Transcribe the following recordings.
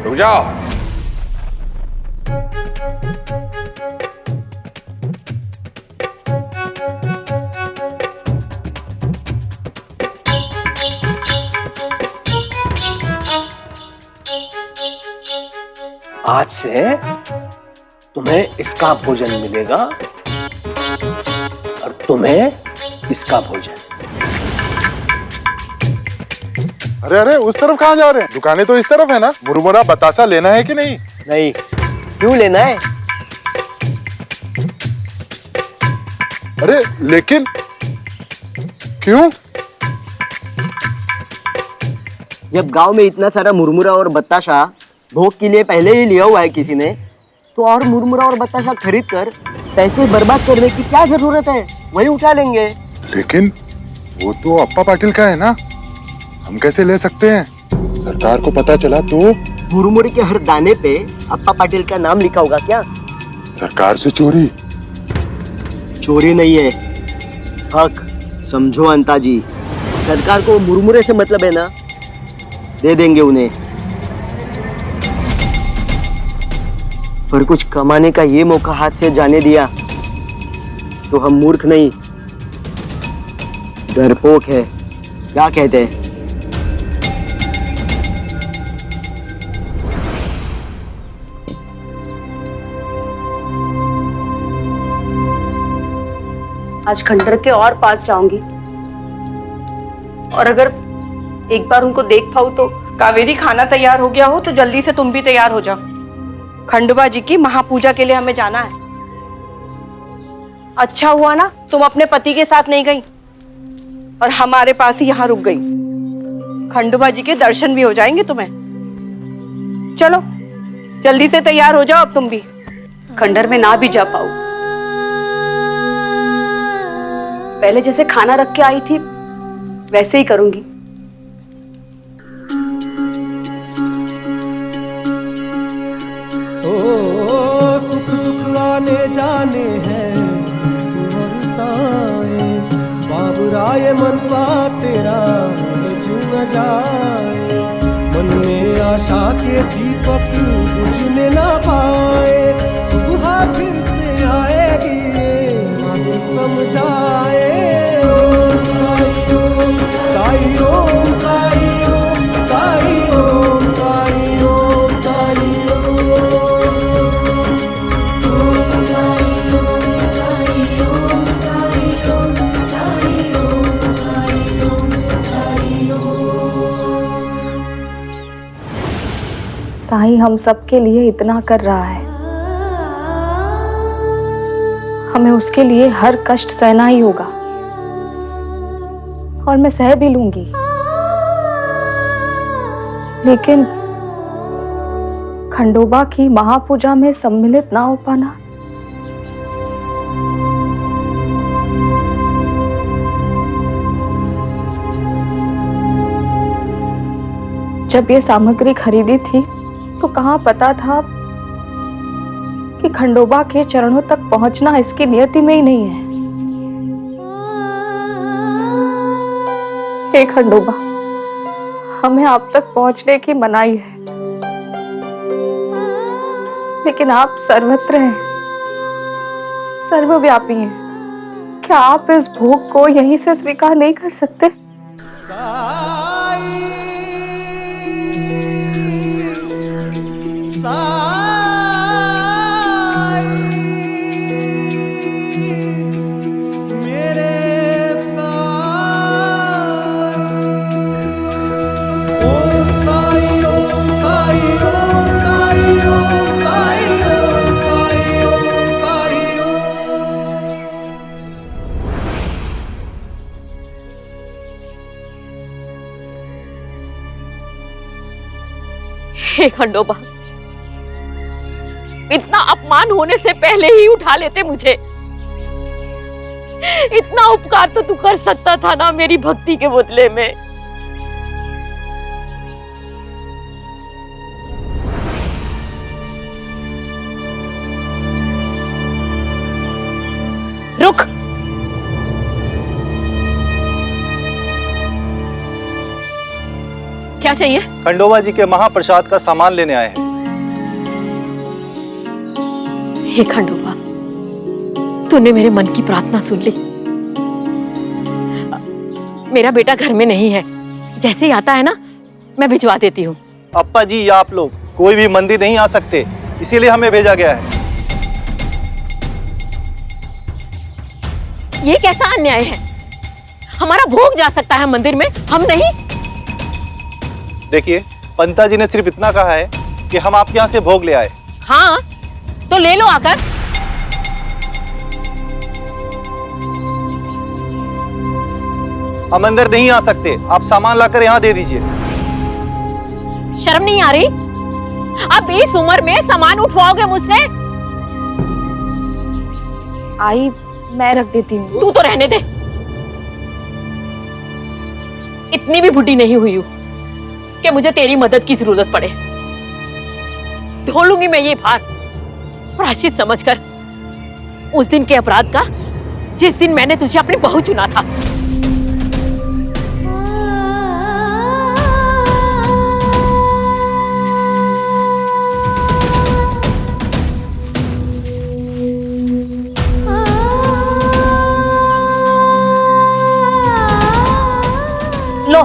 रुक जाओ। आज से तुम्हें इसका भोजन मिलेगा और तुम्हें इसका भोजन। अरे अरे, उस तरफ कहाँ जा रहे हैं? दुकानें तो इस तरफ है ना। मुरमुरा बतासा लेना है कि नहीं? नहीं, क्यों लेना है? अरे लेकिन क्यों? जब गांव में इतना सारा मुरमुरा और बताशा भोग के लिए पहले ही लिया हुआ है किसी ने, तो और मुरमुरा और बताशा खरीद कर पैसे बर्बाद करने की क्या जरूरत है? वही उठा लेंगे। लेकिन वो तो अप्पा पाटिल का है ना, हम कैसे ले सकते हैं? सरकार को पता चला तो? मुरमुरे के हर दाने पे अप्पा पाटिल का नाम लिखा होगा क्या? सरकार से चोरी? चोरी नहीं है, हक। समझो अंताजी, सरकार को मुरमुरे से मतलब है ना, दे देंगे उन्हें। पर कुछ कमाने का ये मौका हाथ से जाने दिया तो हम मूर्ख नहीं, डरपोक है। क्या कहते हैं? आज खंडर के और पास जाऊंगी, और अगर एक बार उनको देख पाऊं तो। कावेरी, खाना तैयार हो गया हो तो जल्दी से तुम भी तैयार हो जाओ। खंडोबा जी की महापूजा के लिए हमें जाना है। अच्छा हुआ ना तुम अपने पति के साथ नहीं गई और हमारे पास ही यहाँ रुक गई। खंडोबा जी के दर्शन भी हो जाएंगे तुम्हें। चलो जल्दी से तैयार हो जाओ अब तुम भी। खंडर में ना भी जा पाऊं, पहले जैसे खाना रख के आई थी वैसे ही करूंगी। सुख दुख आने जाने हैं बरसाए, बाबुराए मनवा तेरा जू न जाए। मन में आशा के दीपक बुझने ना पाए, सुबह फिर से आएगी मन समझाए। साई ओम साई ओम साई ओम साई ओम साई ओम साई साईं हम सबके लिए इतना कर रहा है, हमें उसके लिए हर कष्ट सहना ही होगा, और मैं सह भी लूंगी। लेकिन खंडोबा की महापूजा में सम्मिलित ना हो पाना, जब ये सामग्री खरीदी थी तो कहाँ पता था कि खंडोबा के चरणों तक पहुंचना इसकी नियति में ही नहीं है। हे खंडोबा, हमें आप तक पहुंचने की मनाही है, लेकिन आप सर्वत्र हैं, सर्वव्यापी हैं। क्या आप इस भोग को यहीं से स्वीकार नहीं कर सकते? हे खंडोबा, इतना अपमान होने से पहले ही उठा लेते मुझे। इतना उपकार तो तू कर सकता था ना मेरी भक्ति के बदले में। रुक, क्या चाहिए? खंडोबा जी के महाप्रसाद का सामान लेने आए हैं। हे खंडोबा, तूने मेरे मन की प्रार्थना सुन ली। मेरा बेटा घर में नहीं है, जैसे ही आता है ना मैं भिजवा देती हूँ। अप्पा जी या आप लोग कोई भी मंदिर नहीं आ सकते, इसीलिए हमें भेजा गया है। ये कैसा अन्याय है? हमारा भोग जा सकता है मंदिर में, हम नहीं। देखिए, पंता जी ने सिर्फ इतना कहा है कि हम आपके यहाँ से भोग ले आए। हाँ तो ले लो आकर। हम अंदर नहीं आ सकते, आप सामान लाकर यहाँ दे दीजिए। शर्म नहीं आ रही? अब इस उम्र में सामान उठवाओगे मुझसे? आई मैं रख देती हूँ। तू तो रहने दे, इतनी भी बुढ़ी नहीं हुई हूं कि मुझे तेरी मदद की जरूरत पड़े। ढोलूंगी मैं ये भार प्रायश्चित समझकर, उस दिन के अपराध का जिस दिन मैंने तुझे अपनी बहू चुना था। लो,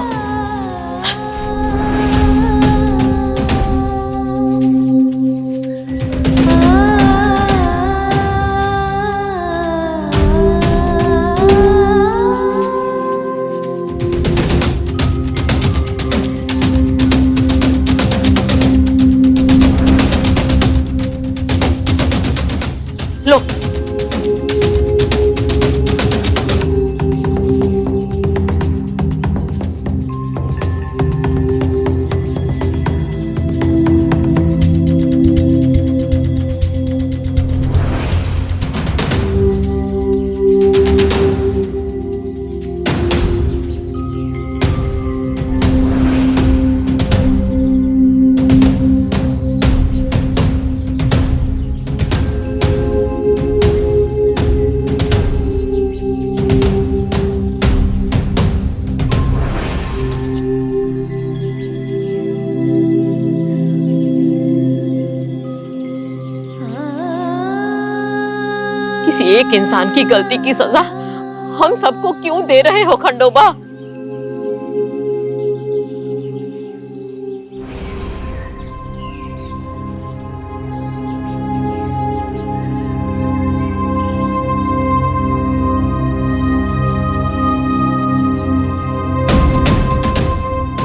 लो। किसी एक इंसान की गलती की सजा हम सबको क्यों दे रहे हो खंडोबा?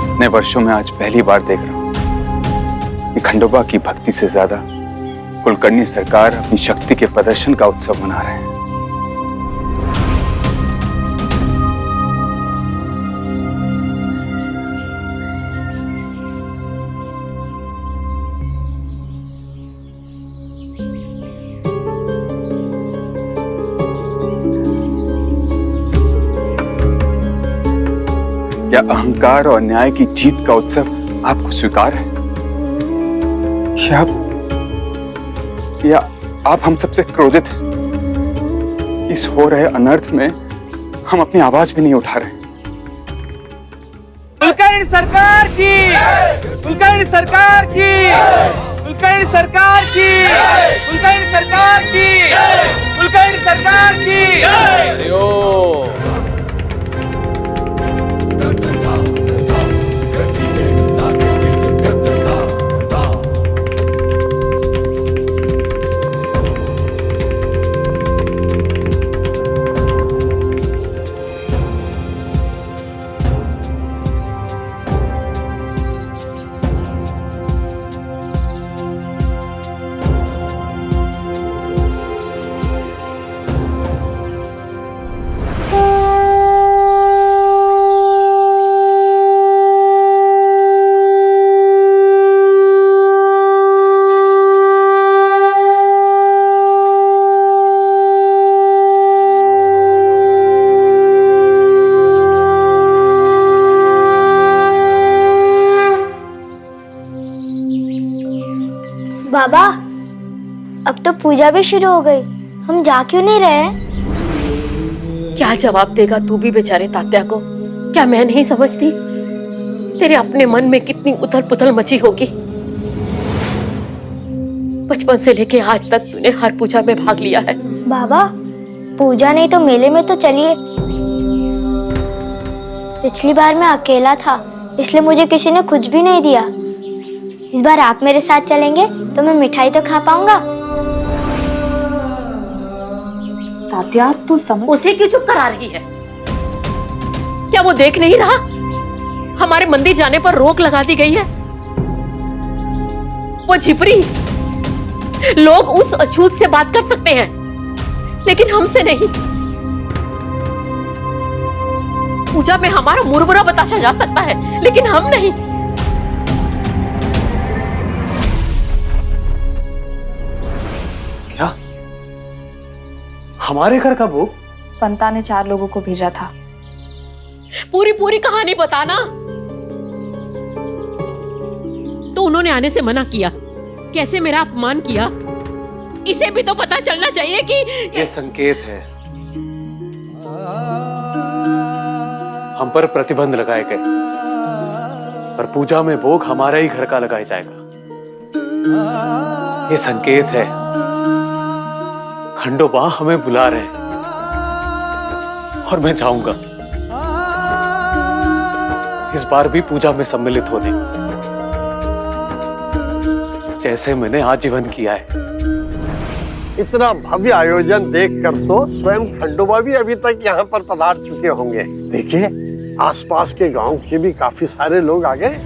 इतने वर्षों में आज पहली बार देख रहा हूं कि खंडोबा की भक्ति से ज्यादा कुलकर्णी सरकार अपनी शक्ति के प्रदर्शन का उत्सव मना रहे हैं। क्या अहंकार और न्याय की जीत का उत्सव आपको स्वीकार है? या आप हम सबसे क्रोधित हैं? इस हो रहे अनर्थ में हम अपनी आवाज भी नहीं उठा रहे। कुलकर्णी सरकार की, कुलकर्णी सरकार की, कुलकर्णी सरकार की, कुलकर्णी सरकार की, कुलकर्णी सरकार की। बाबा, अब तो पूजा भी शुरू हो गई, हम जा क्यों नहीं रहे? क्या जवाब देगा तू भी बेचारे तात्या को? क्या मैं नहीं समझती? तेरे अपने मन में कितनी उथल पुथल मची होगी। बचपन से लेके आज तक तूने हर पूजा में भाग लिया है। बाबा, पूजा नहीं तो मेले में तो चलिए। पिछली बार मैं अकेला था, इसलिए मुझे किसी ने कुछ भी नहीं दिया। इस बार आप मेरे साथ चलेंगे तो मैं मिठाई तो खा पाऊंगा। तात्या, तू समझ। उसे क्यों चुप करा रही है? क्या वो देख नहीं रहा? हमारे मंदिर जाने पर रोक लगा दी गई है। वो झिपरी, लोग उस अछूत से बात कर सकते हैं, लेकिन हमसे नहीं। पूजा में हमारा मुरमुरा बताशा जा सकता है, लेकिन हम नहीं। क्या? हमारे घर का भोग? पंता ने 4 लोगों को भेजा था। पूरी पूरी कहानी बताना। तो उन्होंने आने से मना किया, कैसे मेरा अपमान किया, इसे भी तो पता चलना चाहिए कि ये संकेत है। हम पर प्रतिबंध लगाए गए, पर पूजा में भोग हमारे ही घर का लगाया जाएगा। ये संकेत है। खंडोबा हमें बुला रहे हैं और मैं जाऊंगा। इस बार भी पूजा में सम्मिलित होने, जैसे मैंने आजीवन किया है। इतना भव्य आयोजन देखकर तो स्वयं खंडोबा भी अभी तक यहाँ पर पधार चुके होंगे। देखिए, आसपास के गांव के भी काफी सारे लोग आ गए।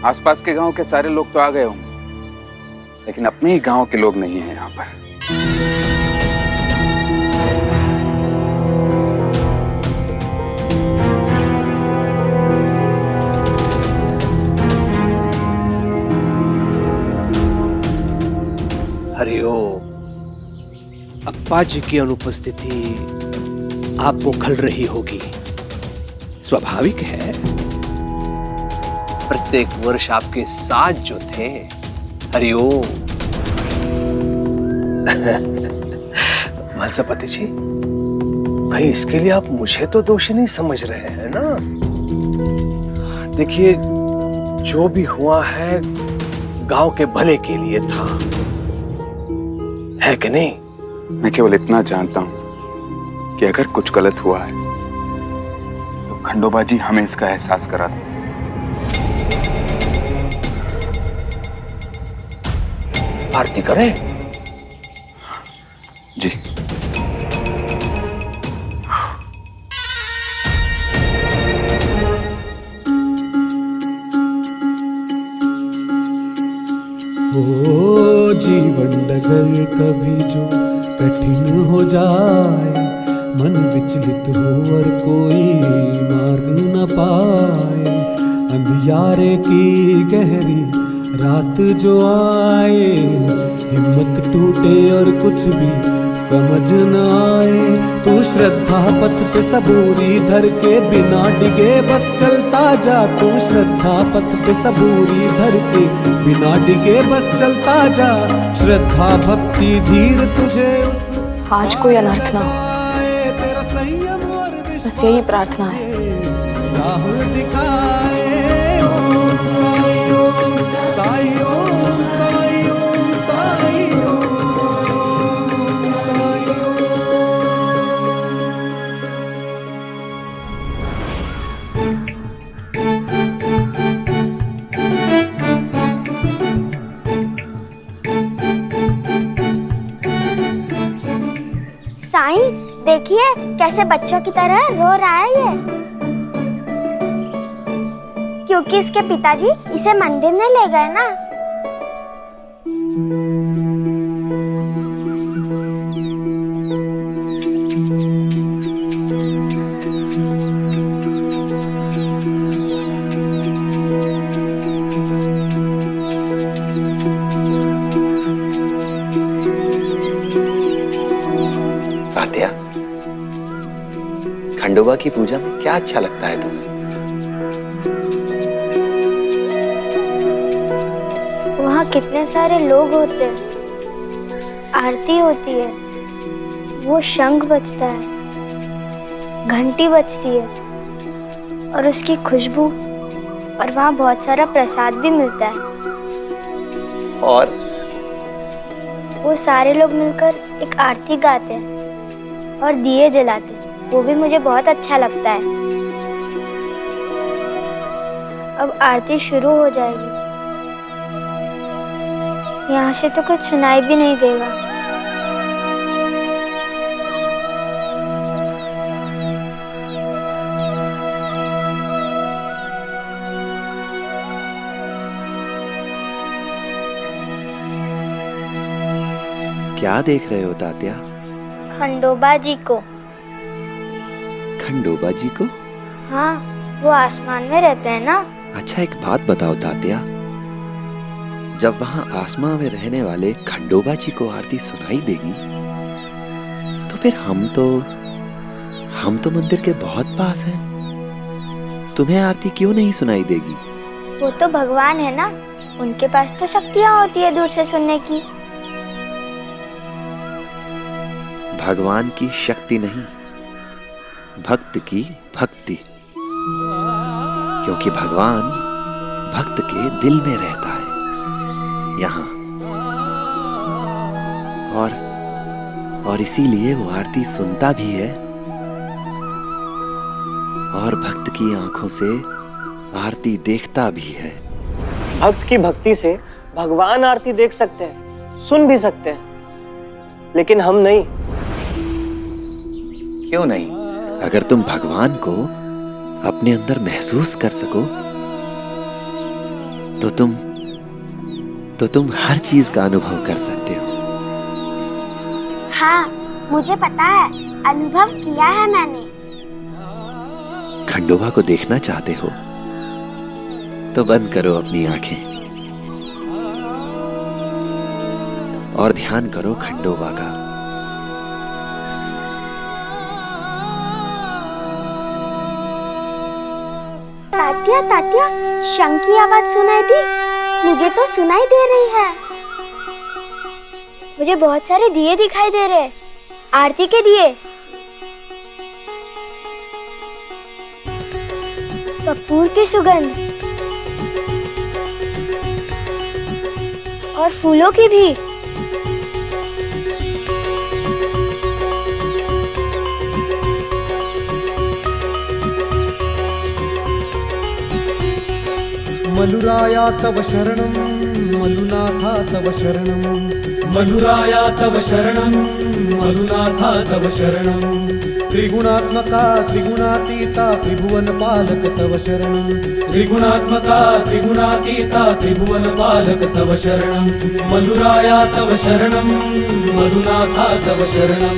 आसपास के गांव के सारे लोग तो आ गए होंगे, लेकिन अपने ही गांव के लोग नहीं हैं यहाँ पर। हरिओम। अप्पा जी की अनुपस्थिति आपको खल रही होगी, स्वाभाविक है। प्रत्येक वर्ष आपके साथ जो थे। हरिओम। मलसापति जी, कहीं इसके लिए आप मुझे तो दोषी नहीं समझ रहे हैं ना? देखिए, जो भी हुआ है गांव के भले के लिए था, है कि नहीं? मैं केवल इतना जानता हूं कि अगर कुछ गलत हुआ है तो खंडोबा जी हमें इसका एहसास करा दें। आरती करें? जी। ओ जीवन डगर कभी जो कठिन हो जाए, मन विचलित हो और कोई मार्ग न पाए, अंधियारे की गहरी रात जो आए, हिम्मत टूटे और कुछ भी समझ न आए, तू श्रद्धा पथ पे सबूरी धर के बिना डिगे बस चलता जा। तू श्रद्धा पथ पे सबूरी धर के बिना डिगे बस चलता जा। श्रद्धा भक्ति धीर तुझे उस आज कोई अनर्थ ना हो, तेरा संयम और बस यही प्रार्थना है। राह दिखाए। ओम साई ओम साई ओम साई ओम साई ओम साई साईं, देखिए कैसे बच्चों की तरह रो रहा है ये, क्योंकि इसके पिताजी इसे मंदिर में ले गए ना। तात्या, खंडोबा की पूजा में क्या अच्छा लगता है तुम्हें? वहाँ कितने सारे लोग होते हैं, आरती होती है, वो शंख बजता है, घंटी बजती है और उसकी खुशबू, और वहाँ बहुत सारा प्रसाद भी मिलता है। और वो सारे लोग मिलकर एक आरती गाते हैं और दिए जलाते हैं, वो भी मुझे बहुत अच्छा लगता है। अब आरती शुरू हो जाएगी। यहाँ से तो कुछ सुनाई भी नहीं देगा। क्या देख रहे हो तात्या? खंडोबा जी को। खंडोबा जी को? हाँ, वो आसमान में रहते हैं ना। अच्छा, एक बात बताओ तात्या, जब वहाँ आसमां में रहने वाले खंडोबा जी को आरती सुनाई देगी तो फिर हम तो मंदिर के बहुत पास हैं। तुम्हें आरती क्यों नहीं सुनाई देगी? वो तो भगवान है ना, उनके पास तो शक्तियाँ होती है दूर से सुनने की। भगवान की शक्ति नहीं, भक्त की भक्ति, क्योंकि भगवान भक्त के दिल में रहता है यहाँ। और इसीलिए वो आरती सुनता भी है और भक्त की आंखों से आरती देखता भी है। भक्त की भक्ति से भगवान आरती देख सकते हैं, सुन भी सकते हैं, लेकिन हम नहीं। क्यों नहीं? अगर तुम भगवान को अपने अंदर महसूस कर सको तो तुम हर चीज का अनुभव कर सकते हो। हाँ, मुझे पता है, अनुभव किया है मैंने। खंडोबा को देखना चाहते हो तो बंद करो अपनी आंखें और ध्यान करो खंडोबा का। तात्या, तात्या, शंख की आवाज सुनाई दी? मुझे तो सुनाई दे रही है। मुझे बहुत सारे दिए दिखाई दे रहे हैं, आरती के दिए। कपूर की सुगंध और फूलों की भी। मलुराया तव शरणं मलुनाथा तव शरणं मलुराया तव शरणं मलुनाथा तव शरणं त्रिगुणात्मका त्रिगुणातीता त्रिभुवन पालक तव शरणं त्रिगुणात्मका त्रिगुणातीता त्रिभुवन पालक तव शरणं मलुराया तव शरणं मलुनाथा तव शरणं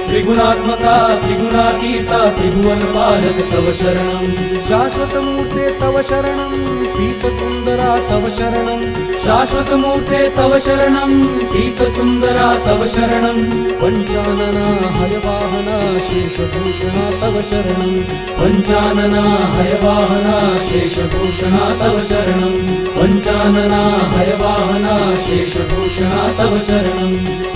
त्रिगुणात्मका त्रिगुणातीता त्रिभुवन पालक तव शरणं शाश्वत मूर्ते तव शरणं पीत सुंदरा तव शरणं शाश्वत मूर्ते तव शरणं पीत सुंदरा तव शरणं पंचानना हयवाहना शेषभूषणा तव शरणं पंचानना हयवाहना शेषभूषणा तव शरणं पंचानना हयवाहना शेषभूषणा तव शरणं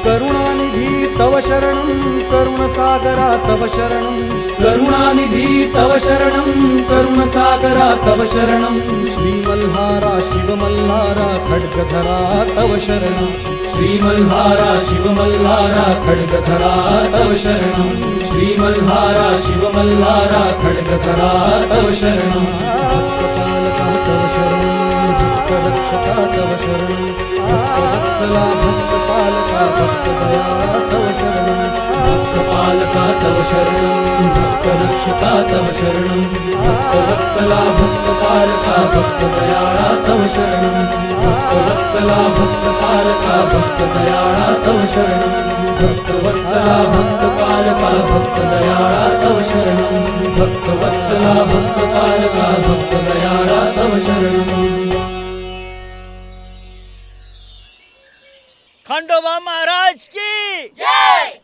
करुणानिधि तव शरणं करुणसागरा तव शरणं करुणानिधि तव शरणं करुणसागरा तव शरणं श्रीमल्हारा शिवमल्हारा खड्गधरा तव शरणं श्रीमल्हारा शिवमल्हारा खड्गधरा तव शरणं श्रीमल्हारा शिवमल्हारा खड्गधरा तव शरणं भक्तपालका तव शरणं भक्तरक्षका तव शरणं भक्तवत्सला भक्तपालका भक्तदयाला तव शरणं भक्तपालका तव शरणं भक्तरक्षका तव शरणं भक्तवत्सला भक्तपालका भक्तदयाला तव शरणं भक्तवत्सला भक्तपालका भक्तदयाला तव शरणं भक्तवत्सला भक्तपालका भक्तदयाला तव शरणं भक्तवत्सला भक्तपालका भक्तदयाला तव शरणं खंडोबा महाराज की जय।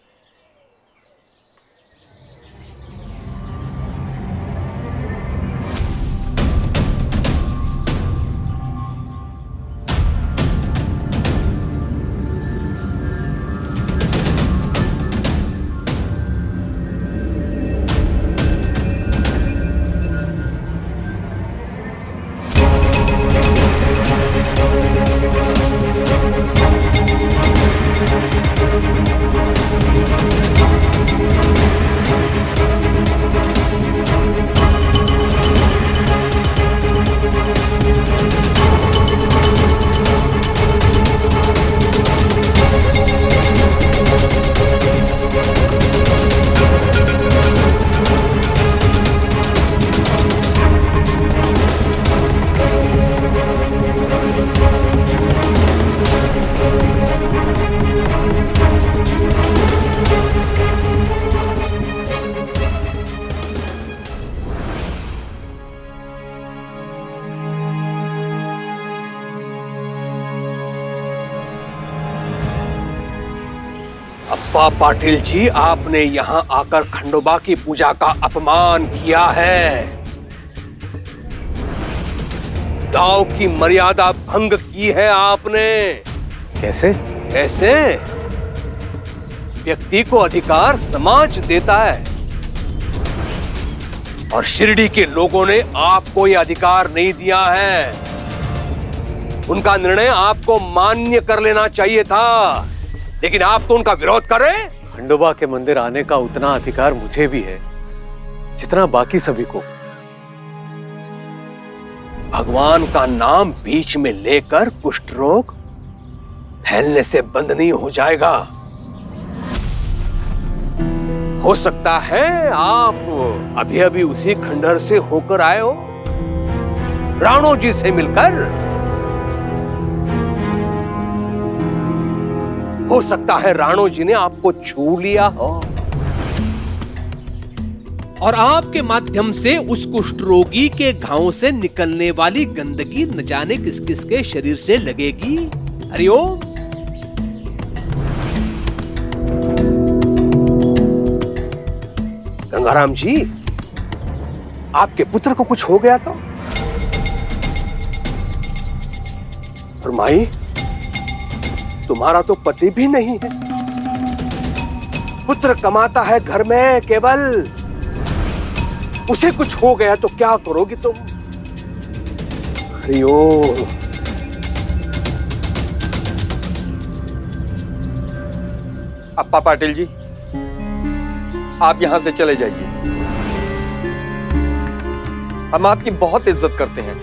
अप्पा पाटिल जी, आपने यहाँ आकर खंडोबा की पूजा का अपमान किया है, गांव की मर्यादा भंग की है आपने। कैसे? कैसे? व्यक्ति को अधिकार समाज देता है और शिरडी के लोगों ने आपको यह अधिकार नहीं दिया है। उनका निर्णय आपको मान्य कर लेना चाहिए था, लेकिन आप तो उनका विरोध कर रहे हैं। खंडोबा के मंदिर आने का उतना अधिकार मुझे भी है जितना बाकी सभी को। भगवान का नाम बीच में लेकर कुष्ठ रोग फैलने से बंद नहीं हो जाएगा। हो सकता है आप अभी अभी उसी खंडहर से होकर आए हो, राणो जी से मिलकर। हो सकता है राणो जी ने आपको छू लिया हो और आपके माध्यम से उस कुष्ठ रोगी के घावों से निकलने वाली गंदगी न जाने किस किस के शरीर से लगेगी। हरिओम। गंगाराम जी, आपके पुत्र को कुछ हो गया तो? और माई, तुम्हारा तो पति भी नहीं है। पुत्र कमाता है घर में केवल, उसे कुछ हो गया तो क्या करोगी तुम? हरिओम। अप्पा पाटिल जी, आप यहां से चले जाइए। हम आपकी बहुत इज्जत करते हैं,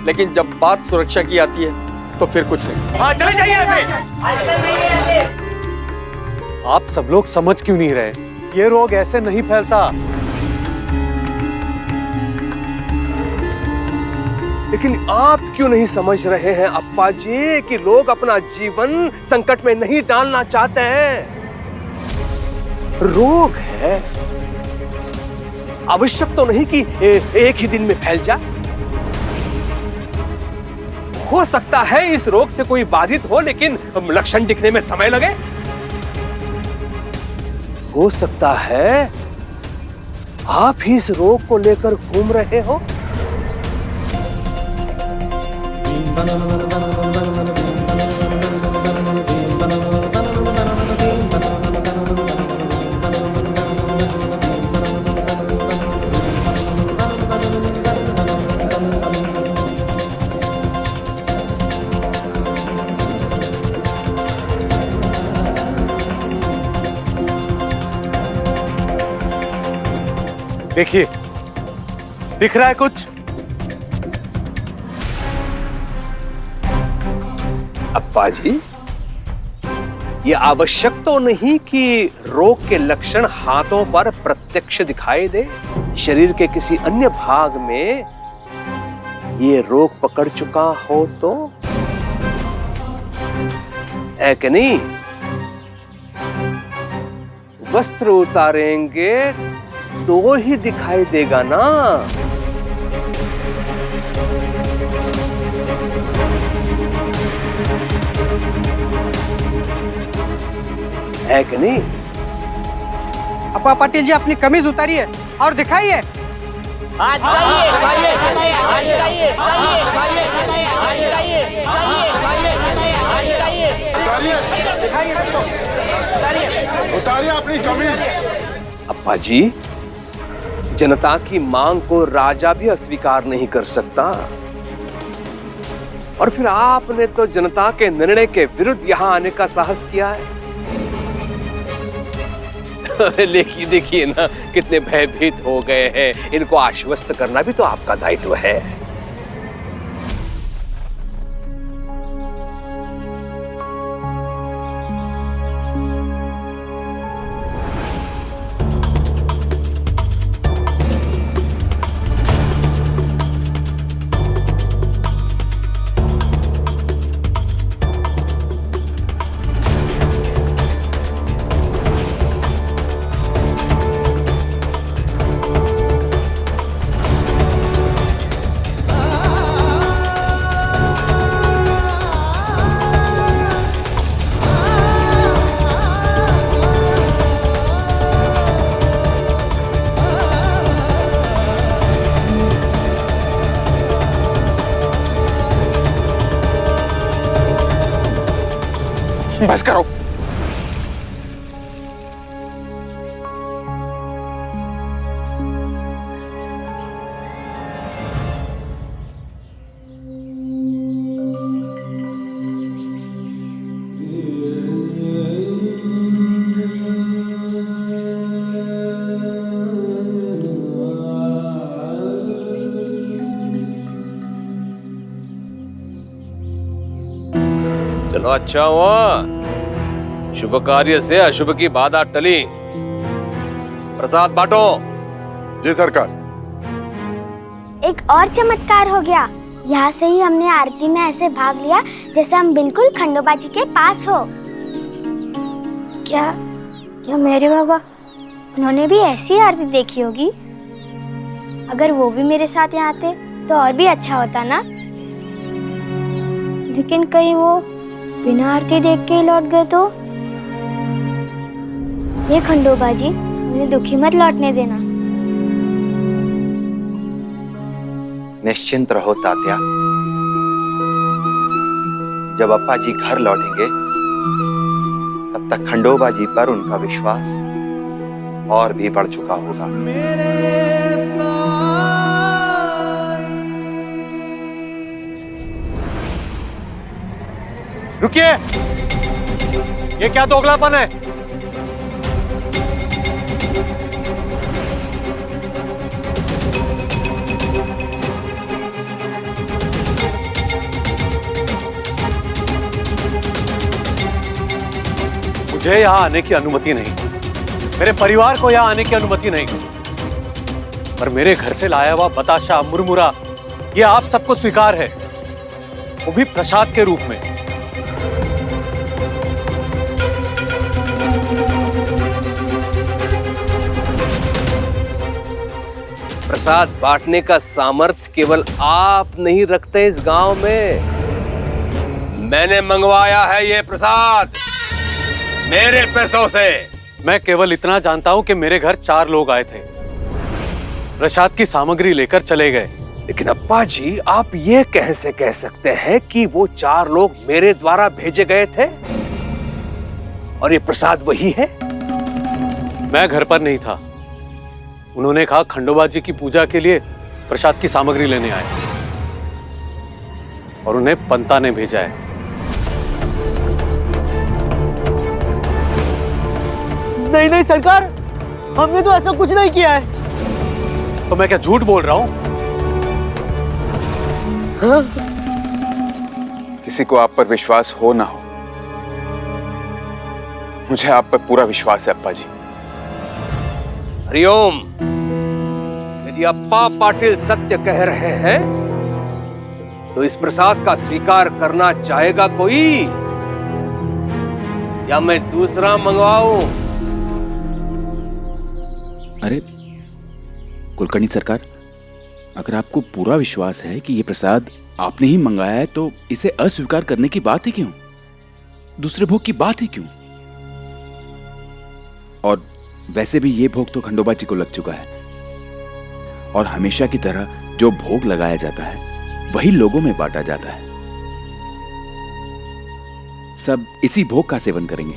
लेकिन जब बात सुरक्षा की आती है तो फिर कुछ नहीं। हाँ, चले जाइए यहाँ से। आप सब लोग समझ क्यों नहीं रहे? ये रोग ऐसे नहीं फैलता। लेकिन आप क्यों नहीं समझ रहे हैं अप्पा जी कि लोग अपना जीवन संकट में नहीं डालना चाहते हैं? रोग है, आवश्यक तो नहीं कि एक ही दिन में फैल जाए। हो सकता है इस रोग से कोई बाधित हो, लेकिन लक्षण दिखने में समय लगे। हो सकता है आप ही इस रोग को लेकर घूम रहे हो। देखिए, दिख रहा है कुछ? अप्पा जी, ये आवश्यक तो नहीं कि रोग के लक्षण हाथों पर प्रत्यक्ष दिखाई दे। शरीर के किसी अन्य भाग में ये रोग पकड़ चुका हो तो है कि नहीं? वस्त्र उतारेंगे तो ही दिखाई देगा ना। है कि नहीं? अप्पा पाटिल जी, अपनी कमीज उतारिए और दिखाइए। उतारिए अपनी कमीज। अप्पा जी, जनता की मांग को राजा भी अस्वीकार नहीं कर सकता, और फिर आपने तो जनता के निर्णय के विरुद्ध यहां आने का साहस किया है। लेकिन देखिए ना, कितने भयभीत हो गए हैं। इनको आश्वस्त करना भी तो आपका दायित्व है। बस करो। चलो अच्छा हुआ, शुभ कार्य से अशुभ की बाधा टली। प्रसाद बांटो। जी सरकार। एक और चमत्कार हो गया। यहाँ से ही हमने आरती में ऐसे भाग लिया जैसे हम बिल्कुल खंडोबा जी के पास हो। क्या मेरे बाबा, उन्होंने भी ऐसी आरती देखी होगी? अगर वो भी मेरे साथ यहाँ आते तो और भी अच्छा होता ना। लेकिन कहीं वो बिना आरती देख के ही लौट गए तो? ये खंडोबा जी, मुझे दुखी मत लौटने देना। निश्चिंत रहो तात्या, जब अप्पा जी घर लौटेंगे तब तक खंडोबा जी पर उनका विश्वास और भी बढ़ चुका होगा। रुकिए, ये क्या दोगलापन है? मुझे यहां आने की अनुमति नहीं, मेरे परिवार को यहां आने की अनुमति नहीं, पर मेरे घर से लाया हुआ बताशा, मुरमुरा, ये आप सबको स्वीकार है, वो भी प्रसाद के रूप में। प्रसाद बांटने का सामर्थ्य केवल आप नहीं रखते इस गांव में। मैंने मंगवाया है ये प्रसाद मेरे पैसों से। मैं केवल इतना जानता हूं कि मेरे घर 4 लोग आए थे, प्रसाद की सामग्री लेकर चले गए। लेकिन अप्पा जी, आप ये कैसे कह सकते हैं कि वो 4 लोग मेरे द्वारा भेजे गए थे और ये प्रसाद वही है? मैं घर पर नहीं था। उन्होंने कहा खंडोबा जी की पूजा के लिए प्रसाद की सामग्री लेने आए और उन्हें पंता ने भेजा है। नहीं नहीं सरकार, हमने तो ऐसा कुछ नहीं किया है। तो मैं क्या झूठ बोल रहा हूं? हाँ? किसी को आप पर विश्वास हो ना हो, मुझे आप पर पूरा विश्वास है अप्पा जी। हरिओम। यदि अप्पा पाटिल सत्य कह रहे हैं तो इस प्रसाद का स्वीकार करना चाहेगा कोई, या मैं दूसरा मंगवाऊं? अरे कुलकर्णी सरकार, अगर आपको पूरा विश्वास है कि ये प्रसाद आपने ही मंगाया है तो इसे अस्वीकार करने की बात ही क्यों? दूसरे भोग की बात ही क्यों? और वैसे भी ये भोग तो खंडोबा जी को लग चुका है और हमेशा की तरह जो भोग लगाया जाता है वही लोगों में बांटा जाता है। सब इसी भोग का सेवन करेंगे।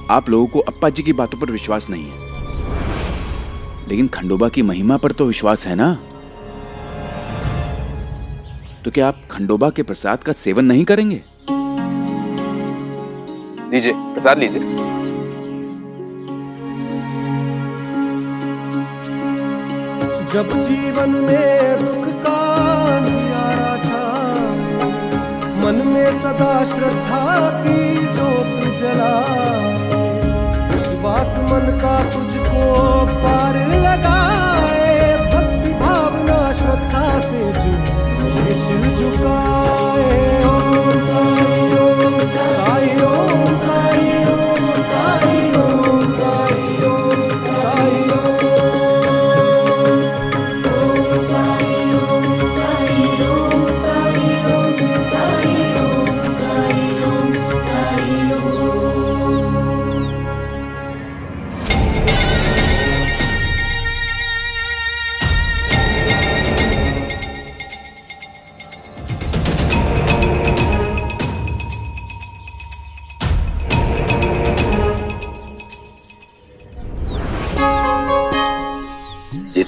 आप लोगों को अप्पा जी की बातों पर विश्वास नहीं है, लेकिन खंडोबा की महिमा पर तो विश्वास है ना। तो क्या आप खंडोबा के प्रसाद का सेवन नहीं करेंगे? लीजिए प्रसाद लीजिए। जब जीवन में दुख का अंधियारा छाए, मन में सदा श्रद्धा की ज्योत जलाए, विश्वास मन का तुझको पार लगाए, भक्ति भावना श्रद्धा से शीश झुकाए। ओम साई ओम साई ओम साई ओम साई ओम साई ओम साई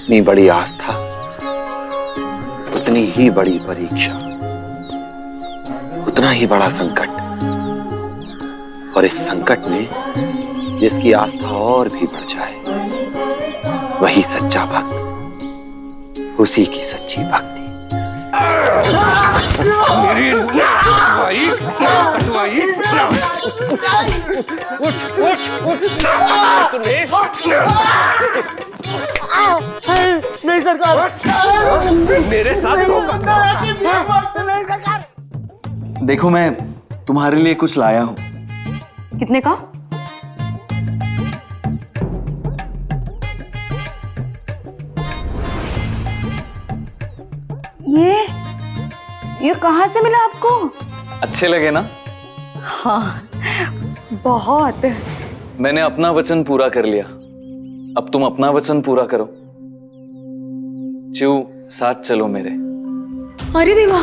जितनी बड़ी आस्था उतनी ही बड़ी परीक्षा, उतना ही बड़ा संकट। और इस संकट में जिसकी आस्था और भी बढ़ जाए वही सच्चा भक्त, उसी की सच्ची भक्ति। मेरी कटवाई नहीं सरकार, मेरे साथ नहीं सरकार। देखो मैं तुम्हारे लिए कुछ लाया हूं। कितने का? ये कहाँ से मिला आपको? अच्छे लगे ना? हाँ, बहुत। मैंने अपना वचन पूरा कर लिया, अब तुम अपना वचन पूरा करो। चिऊ, साथ चलो मेरे। अरे देवा,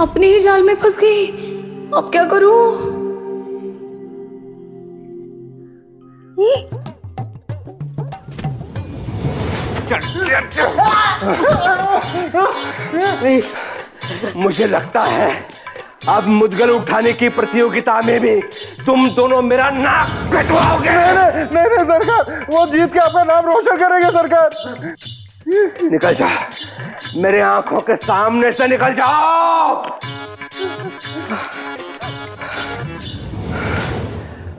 अपने ही जाल में फंस गई, अब क्या करूं? मुझे लगता है अब मुद्गल उठाने की प्रतियोगिता में भी तुम दोनों मेरा नाक कटवाओगे। नहीं सरकार, वो जीत के अपना नाम रोशन करेंगे सरकार। निकल जा, मेरे आंखों के सामने से निकल जाओ।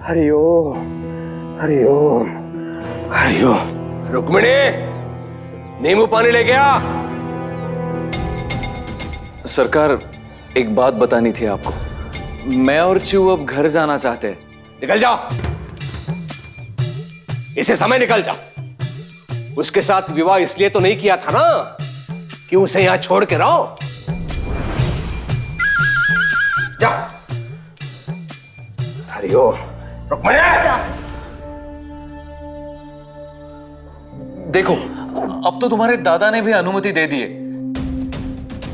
हरिओम हरिओम हरिओम। रुक्मिणी, नींबू पानी लेके आ। सरकार, एक बात बतानी थी आपको। मैं और चिऊ अब घर जाना चाहते हैं। निकल जाओ, इसे समय निकल जाओ। उसके साथ विवाह इसलिए तो नहीं किया था ना कि उसे यहां छोड़ के रहो। जाओ। हरिओम। रुक्मिणी, देखो, अब तो तुम्हारे दादा ने भी अनुमति दे दी है।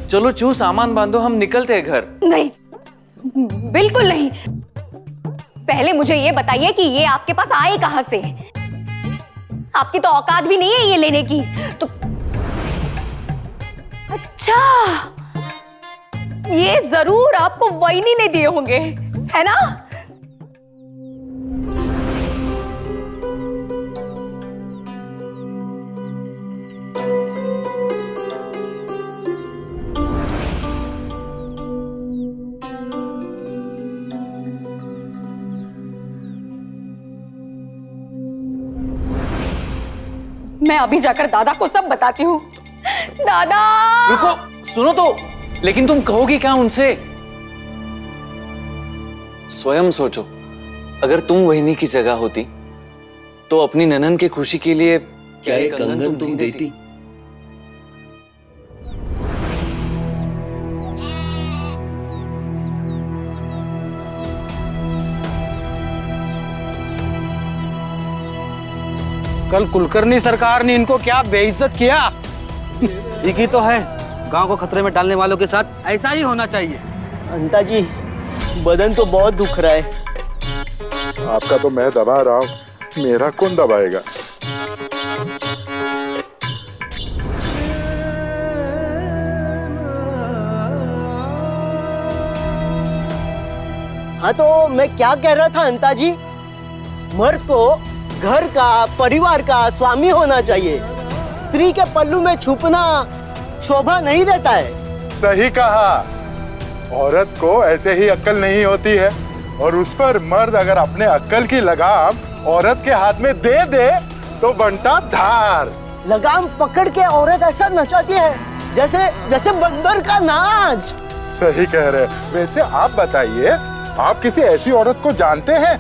चलो चू, सामान बांधो, हम निकलते हैं घर। नहीं, बिल्कुल नहीं। पहले मुझे ये बताइए कि ये आपके पास आए कहां से? आपकी तो औकात भी नहीं है ये लेने की। तो अच्छा, ये जरूर आपको वहीनी ने दिए होंगे, है ना? मैं अभी जाकर दादा को सब बताती हूँ। दादा! रुको, सुनो तो, लेकिन तुम कहोगी क्या उनसे? स्वयं सोचो, अगर तुम वहीनी की जगह होती तो अपनी ननन की खुशी के लिए क्या एक कंगन तुम देती? कल कुलकर्णी सरकार ने इनको क्या बेइज्जत किया। ठीक ही तो है, गांव को खतरे में डालने वालों के साथ ऐसा ही होना चाहिए। अंता जी, बदन तो बहुत दुख रहा है। आपका तो मैं दबा रहा हूँ, मेरा कौन दबाएगा? हाँ, तो मैं क्या कह रहा था अंता जी, मर्द को घर का, परिवार का स्वामी होना चाहिए। स्त्री के पल्लू में छुपना शोभा नहीं देता है। सही कहा, औरत को ऐसे ही अक्ल नहीं होती है, और उस पर मर्द अगर अपने अक्ल की लगाम औरत के हाथ में दे दे तो बनता धार। लगाम पकड़ के औरत ऐसा नचाती है जैसे जैसे बंदर का नाच। सही कह रहे। वैसे आप बताइए, आप किसी ऐसी औरत को जानते हैं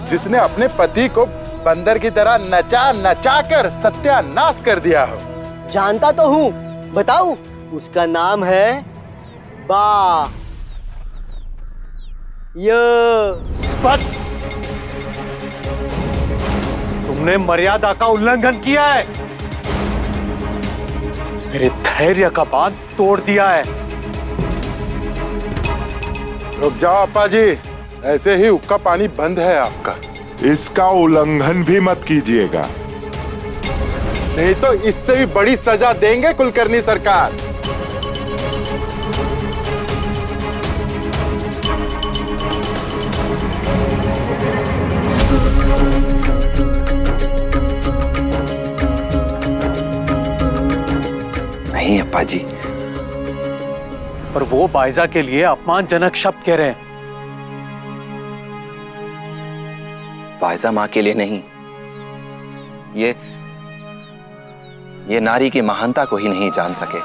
जिसने अपने पति को बंदर की तरह नचा नचा कर सत्यानाश कर दिया हो? जानता तो हूँ, बताऊं? उसका नाम है बा। बस, तुमने मर्यादा का उल्लंघन किया है, मेरे धैर्य का बांध तोड़ दिया है। रुक जाओ अप्पा जी, ऐसे ही उक्का पानी बंद है आपका। इसका उल्लंघन भी मत कीजिएगा। नहीं तो इससे भी बड़ी सजा देंगे कुलकर्णी सरकार। नहीं अप्पा जी, पर वो बाइजा के लिए अपमानजनक शब्द कह रहे हैं। बाइजा माँ के लिए नहीं, ये नारी की महानता को ही नहीं जान सके।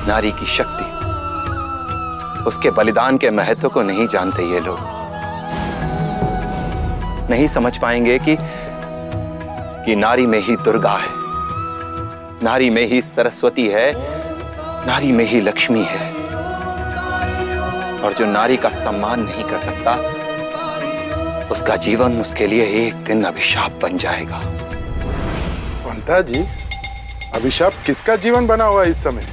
नारी की शक्ति, उसके बलिदान के महत्व को नहीं जानते ये लोग। नहीं समझ पाएंगे कि नारी में ही दुर्गा है, नारी में ही सरस्वती है, नारी में ही लक्ष्मी है। और जो नारी का सम्मान नहीं कर सकता, उसका जीवन उसके लिए एक दिन अभिशाप बन जाएगा। पंता जी, अभिशाप किसका जीवन बना हुआ है इस समय?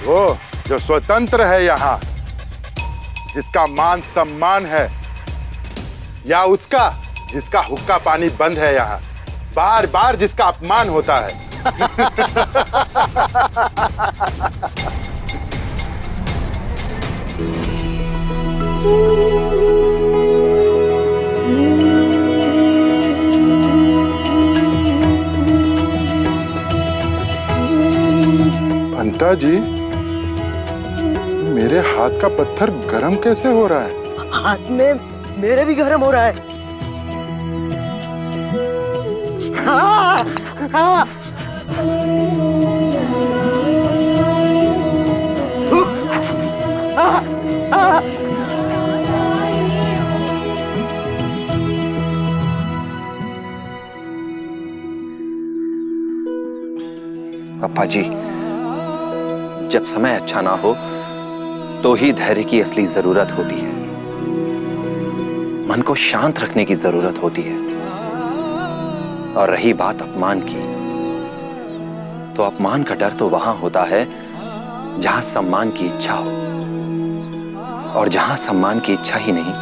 वो जो स्वतंत्र है यहाँ, जिसका मान सम्मान है, या उसका जिसका हुक्का पानी बंद है यहाँ, बार बार जिसका अपमान होता है? पंता जी, मेरे हाथ का पत्थर गरम कैसे हो रहा है? हाथ में मेरे भी गरम हो रहा है। हाँ, हाँ। पापा जी, जब समय अच्छा ना हो तो ही धैर्य की असली जरूरत होती है। मन को शांत रखने की जरूरत होती है। और रही बात अपमान की, तो अपमान का डर तो वहां होता है जहां सम्मान की इच्छा हो। और जहां सम्मान की इच्छा ही नहीं,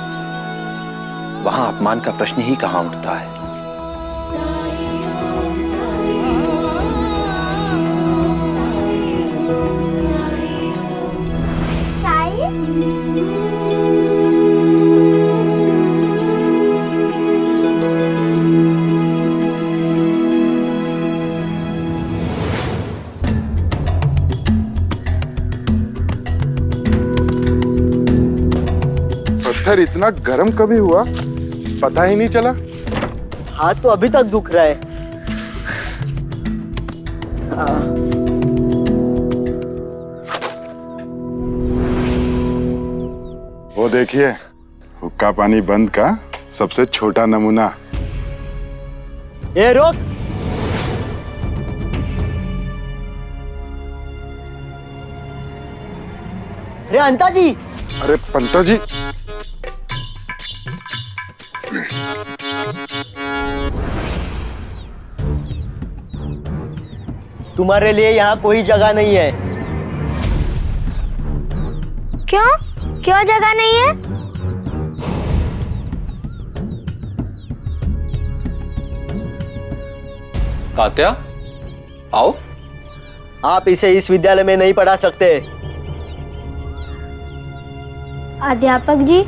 वहां अपमान का प्रश्न ही कहां उठता है। पत्थर इतना गर्म कभी हुआ, पता ही नहीं चला। हाथ तो अभी तक दुख रहा है। वो देखिए, हुक्का पानी बंद का सबसे छोटा नमूना। ए रोक! अरे अंता जी! अरे पंता जी, तुम्हारे लिए यहाँ कोई जगह नहीं है। क्यों? क्यों जगह नहीं है? तात्या, आओ। आप इसे इस विद्यालय में नहीं पढ़ा सकते। अध्यापक जी,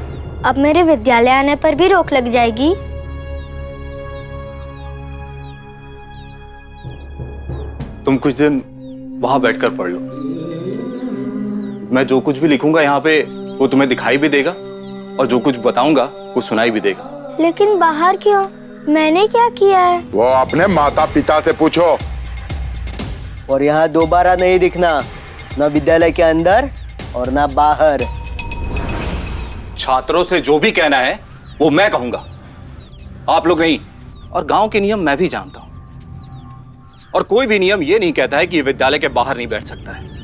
अब मेरे विद्यालय आने पर भी रोक लग जाएगी? तुम कुछ दिन वहां बैठकर पढ़ लो। मैं जो कुछ भी लिखूंगा यहाँ पे वो तुम्हें दिखाई भी देगा, और जो कुछ बताऊंगा वो सुनाई भी देगा। लेकिन बाहर क्यों? मैंने क्या किया है? वो अपने माता पिता से पूछो। और यहाँ दोबारा नहीं दिखना, न विद्यालय के अंदर और न बाहर। छात्रों से जो भी कहना है वो मैं कहूंगा, आप लोग नहीं। और गांव के नियम मैं भी जानता हूं, और कोई भी नियम ये नहीं कहता है कि ये विद्यालय के बाहर नहीं बैठ सकता है।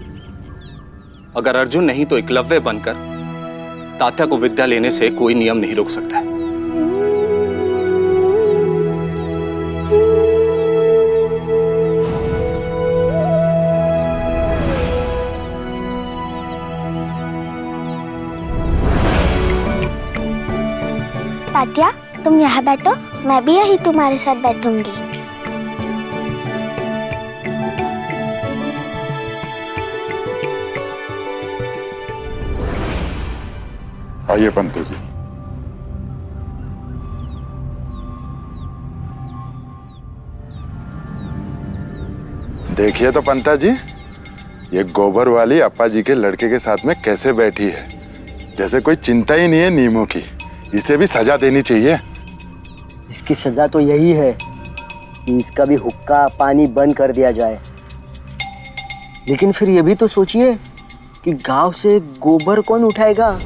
अगर अर्जुन नहीं तो एकलव्य बनकर तात्या को विद्या लेने से कोई नियम नहीं रोक सकता है। तात्या, तुम यहाँ बैठो, मैं भी यही तुम्हारे साथ बैठूंगी। आइए पंत जी। देखिए तो पंता जी, ये गोबर वाली अप्पा जी के लड़के के साथ में कैसे बैठी है, जैसे कोई चिंता ही नहीं है नीमों की। इसे भी सजा देनी चाहिए। इसकी सजा तो यही है कि इसका भी हुक्का पानी बंद कर दिया जाए। लेकिन फिर ये भी तो सोचिए कि गांव से गोबर कौन उठाएगा।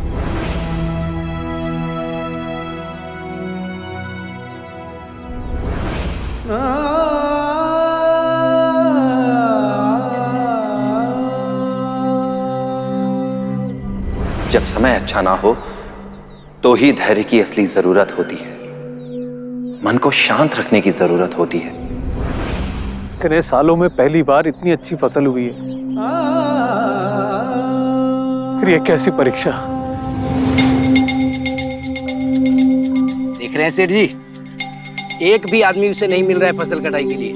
जब समय अच्छा ना हो तो ही धैर्य की असली जरूरत होती है। मन को शांत रखने की जरूरत होती है। इतने सालों में पहली बार इतनी अच्छी फसल हुई है, फिर ये कैसी परीक्षा। देख रहे हैं सेठ जी, एक भी आदमी उसे नहीं मिल रहा है फसल कटाई के लिए।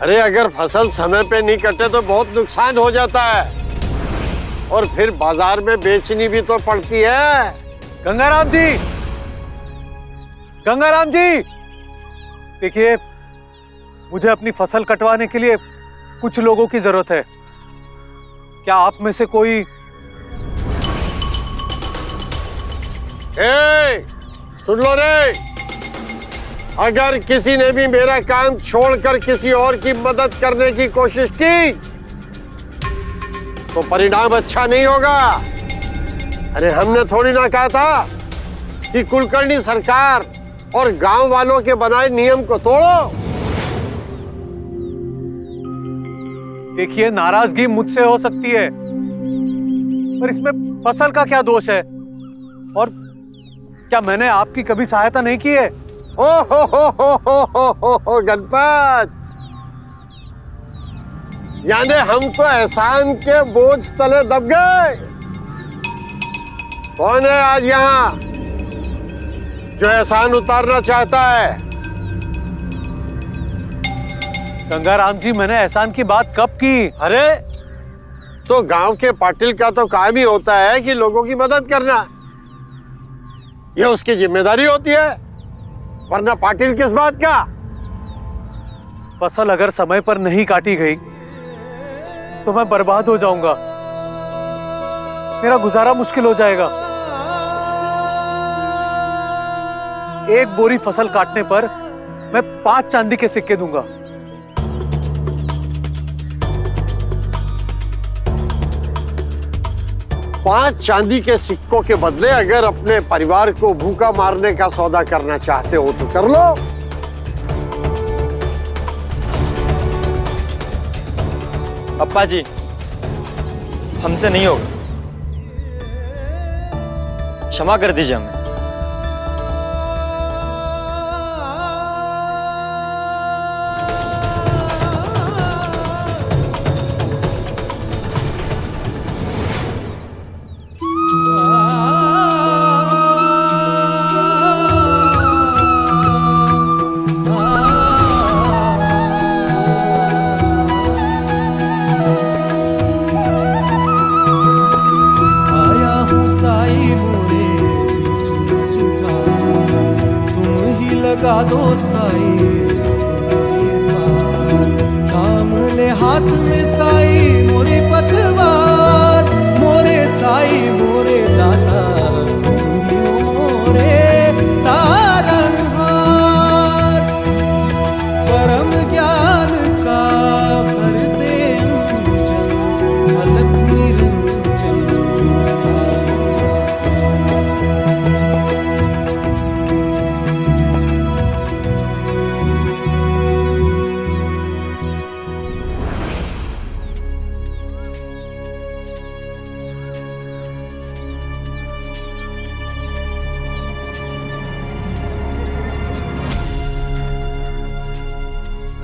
अरे अगर फसल समय पे नहीं कटे तो बहुत नुकसान हो जाता है, और फिर बाजार में बेचनी भी तो पड़ती है। गंगाराम जी, गंगाराम जी, देखिए मुझे अपनी फसल कटवाने के लिए कुछ लोगों की जरूरत है। क्या आप में से कोई? सुन लो रे, अगर किसी ने भी मेरा काम छोड़कर किसी और की मदद करने की कोशिश की तो परिणाम अच्छा नहीं होगा। अरे हमने थोड़ी ना कहा था कि कुलकर्णी सरकार और गांव वालों के बनाए नियम को तोड़ो। देखिए, नाराजगी मुझसे हो सकती है, पर इसमें फसल का क्या दोष है? और क्या मैंने आपकी कभी सहायता नहीं की है? ओ हो गणपत, यानी हम तो एहसान के बोझ तले दब गए। कौन है आज यहाँ जो एहसान उतारना चाहता है? गंगाराम जी, मैंने एहसान की बात कब की? अरे तो गांव के पाटिल का तो काम ही होता है कि लोगों की मदद करना, ये उसकी जिम्मेदारी होती है, वरना पाटिल किस बात का? फसल अगर समय पर नहीं काटी गई तो मैं बर्बाद हो जाऊंगा, मेरा गुजारा मुश्किल हो जाएगा। एक बोरी फसल काटने पर मैं 5 चांदी के सिक्के दूंगा। पांच चांदी के सिक्कों के बदले अगर अपने परिवार को भूखा मारने का सौदा करना चाहते हो तो कर लो। अप्पा जी, हमसे नहीं होगा, क्षमा कर दीजिए हमें। लगा दो साई, काम ले हाथ में साई मोरे पतवार, मोरे साई मोरे दाता मोरे तारणहार। परम ज्ञान का भर दे अंजन, अलख निरंजन साई।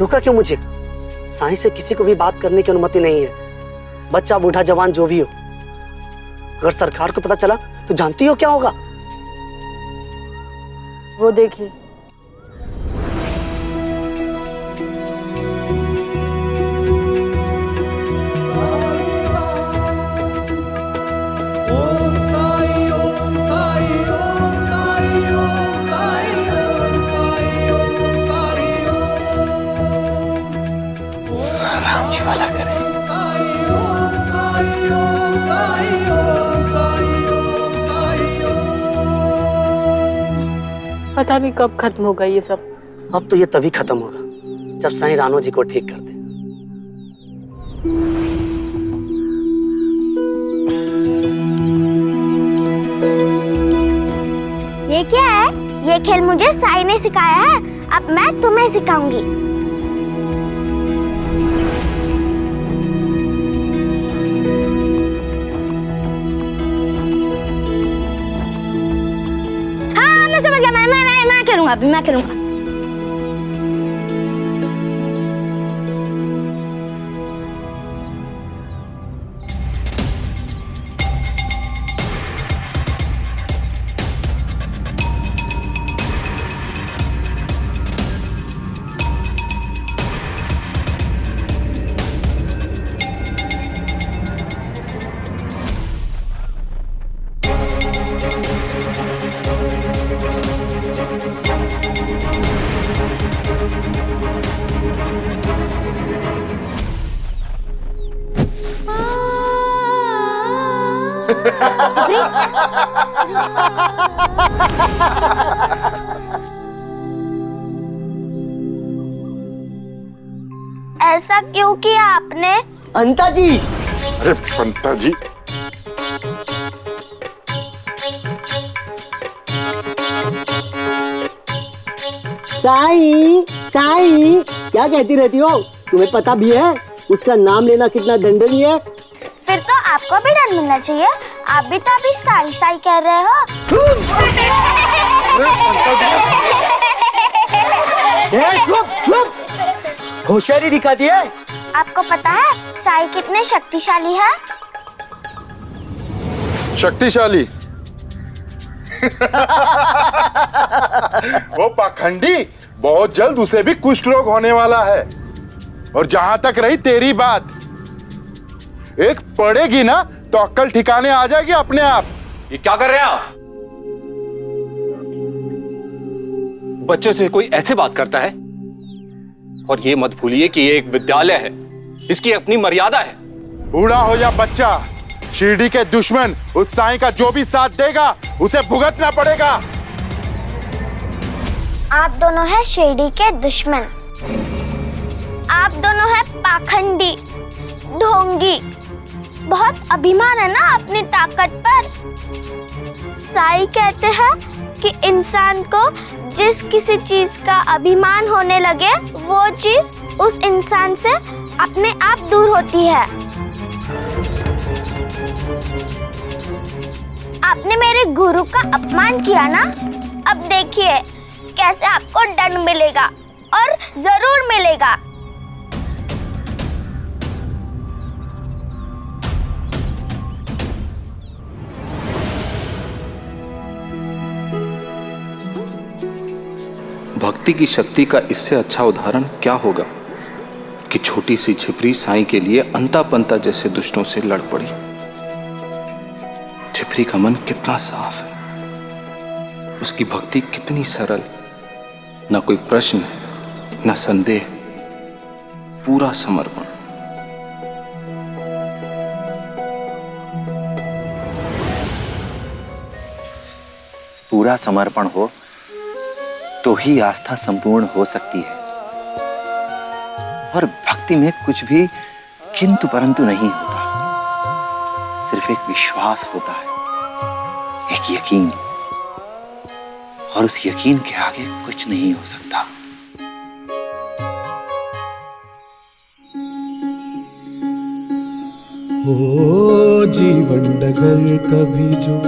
रोका क्यों मुझे? साईं से किसी को भी बात करने की अनुमति नहीं है, बच्चा बूढ़ा जवान जो भी हो। अगर सरकार को पता चला तो जानती हो क्या होगा? वो देखिए, पता नहीं कब खत्म होगा ये सब। अब तो ये तभी खत्म होगा जब साईं रानो जी को ठीक कर दे। ये क्या है? ये खेल मुझे साईं ने सिखाया है, अब मैं तुम्हें सिखाऊंगी। हाँ मैं समझ गया, मैं करूंगा, अभी मैं करूंगा। ऐसा क्यों किया आपने? अंता जी! अरे पंता जी, साईं, साईं क्या कहती रहती हो? तुम्हें पता भी है उसका नाम लेना कितना दंडनीय है? फिर तो आपको भी डर मिलना चाहिए, आप भी तो अभी साई साई कह रहे हो। चुप चुप, होशियारी दिखाती है। आपको पता है साई कितने शक्तिशाली है? शक्तिशाली? वो पाखंडी, बहुत जल्द उसे भी कुष्ठ रोग होने वाला है। और जहां तक रही तेरी बात, एक पड़ेगी ना तो अक्ल ठिकाने आ जाएगी अपने आप। ये क्या कर रहे हैं आप? बच्चों से कोई ऐसे बात करता है? और ये मत भूलिए कि ये एक विद्यालय है, इसकी अपनी मर्यादा है। बूढ़ा हो या बच्चा, शिरडी के दुश्मन उस साईं का जो भी साथ देगा उसे भुगतना पड़ेगा। आप दोनों हैं शिरडी के दुश्मन, आप दोनों हैं पाखंडी, ढोंगी। बहुत अभिमान है ना अपनी ताकत पर। साईं कहते हैं कि इंसान को जिस किसी चीज का अभिमान होने लगे वो चीज उस इंसान से अपने आप दूर होती है। आपने मेरे गुरु का अपमान किया ना, अब देखिए कैसे आपको दंड मिलेगा, और जरूर मिलेगा। भक्ति की शक्ति का इससे अच्छा उदाहरण क्या होगा कि छोटी सी छिपरी साईं के लिए अंता पंता जैसे दुष्टों से लड़ पड़ी। छिपरी का मन कितना साफ है, उसकी भक्ति कितनी सरल, न कोई प्रश्न न संदेह, पूरा समर्पण। पूरा समर्पण हो तो ही आस्था संपूर्ण हो सकती है। और भक्ति में कुछ भी किंतु परंतु नहीं होता, सिर्फ एक विश्वास होता है, एक यकीन। और उस यकीन के आगे कुछ नहीं हो सकता। ओ जीवन डगर कभी जो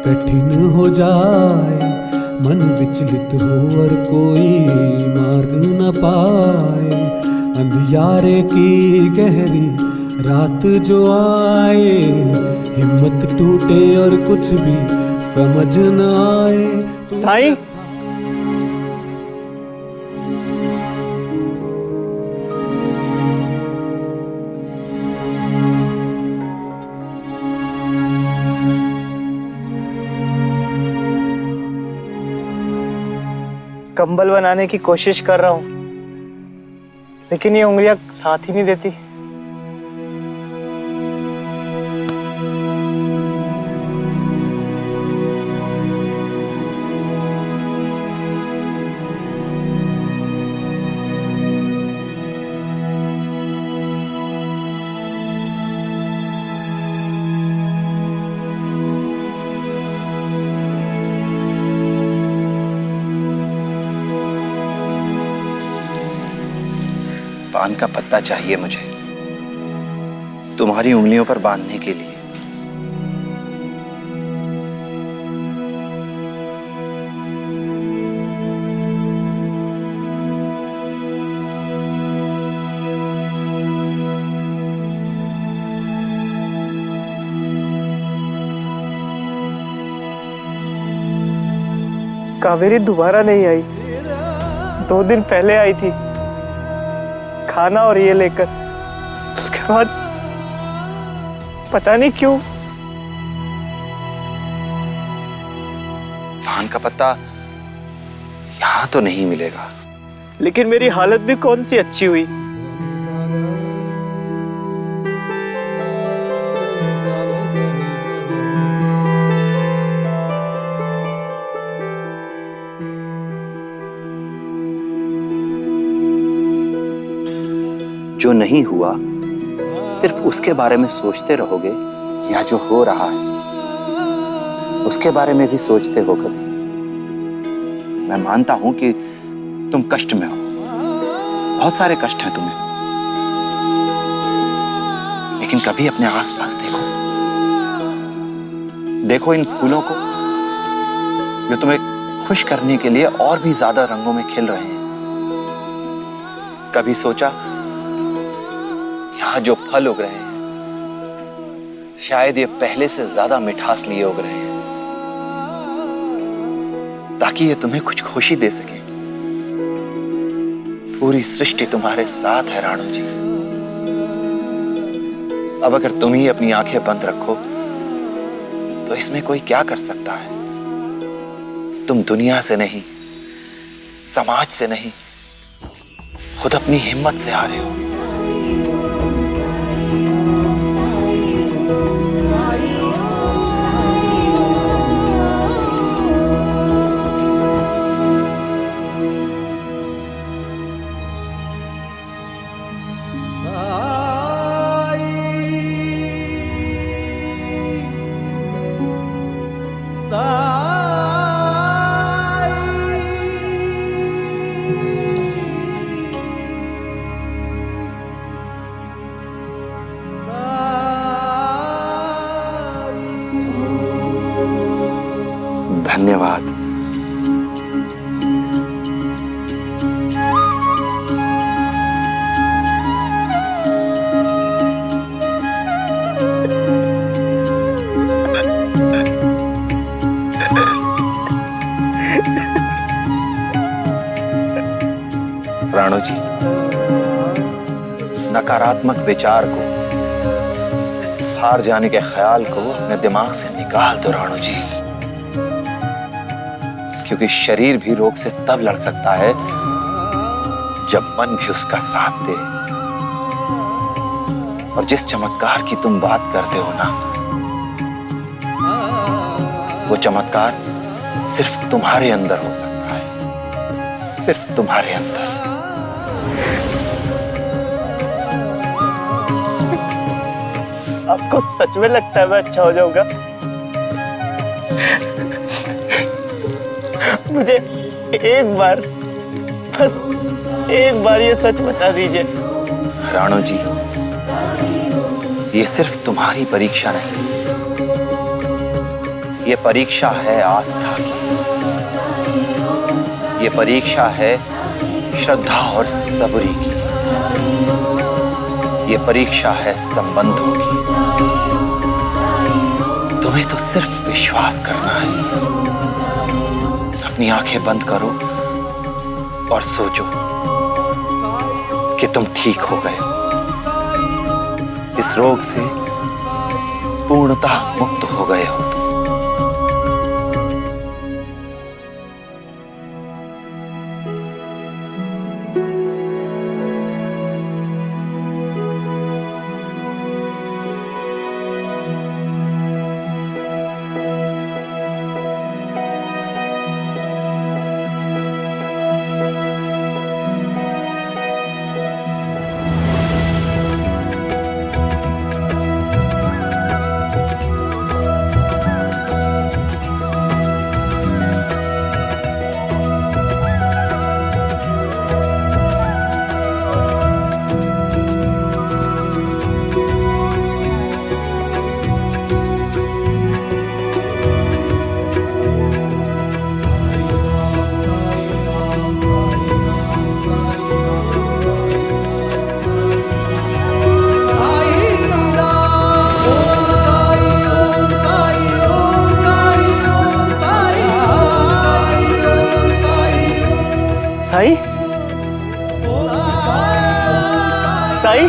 कठिन हो जाए, मन विचलित हो और कोई मार्ग न पाए। अंधियारे की गहरी रात जो आए, हिम्मत टूटे और कुछ भी समझ न आए। साईं, कंबल बनाने की कोशिश कर रहा हूँ, लेकिन ये उंगलियां साथ ही नहीं देती। पान का पत्ता चाहिए मुझे, तुम्हारी उंगलियों पर बांधने के लिए। कावेरी दोबारा नहीं आई, 2 दिन पहले आई थी, खाना और ये लेकर। उसके बाद पता नहीं क्यों। पान का पत्ता यहां तो नहीं मिलेगा। लेकिन मेरी हालत भी कौन सी अच्छी हुई। जो नहीं हुआ सिर्फ उसके बारे में सोचते रहोगे, या जो हो रहा है उसके बारे में भी सोचते हो कभी? मैं मानता हूं कि तुम कष्ट में हो, बहुत सारे कष्ट हैं तुम्हें, लेकिन कभी अपने आसपास देखो, देखो इन फूलों को जो तुम्हें खुश करने के लिए और भी ज्यादा रंगों में खिल रहे हैं। कभी सोचा यहां जो फल उग रहे हैं शायद ये पहले से ज्यादा मिठास लिए उग रहे हैं, ताकि ये तुम्हें कुछ खुशी दे सके। पूरी सृष्टि तुम्हारे साथ है राणू जी। अब अगर तुम ही अपनी आंखें बंद रखो तो इसमें कोई क्या कर सकता है? तुम दुनिया से नहीं, समाज से नहीं, खुद अपनी हिम्मत से हारे हो। धन्यवाद। राणू जी, नकारात्मक विचार को, हार जाने के ख्याल को अपने दिमाग से निकाल दो राणू जी, क्योंकि शरीर भी रोग से तब लड़ सकता है जब मन भी उसका साथ दे। और जिस चमत्कार की तुम बात करते हो ना, वो चमत्कार सिर्फ तुम्हारे अंदर हो सकता है, सिर्फ तुम्हारे अंदर। आपको सच में लगता है मैं अच्छा हो जाऊंगा? मुझे एक बार, बस एक बार ये सच बता दीजिए। राणू जी, ये सिर्फ तुम्हारी परीक्षा नहीं, ये परीक्षा है आस्था की। ये परीक्षा है श्रद्धा और सबरी की। ये परीक्षा है संबंधों की। तुम्हें तो सिर्फ विश्वास करना है। अपनी आंखें बंद करो और सोचो कि तुम ठीक हो गए, इस रोग से पूर्णतः मुक्त हो गए हो। साई साई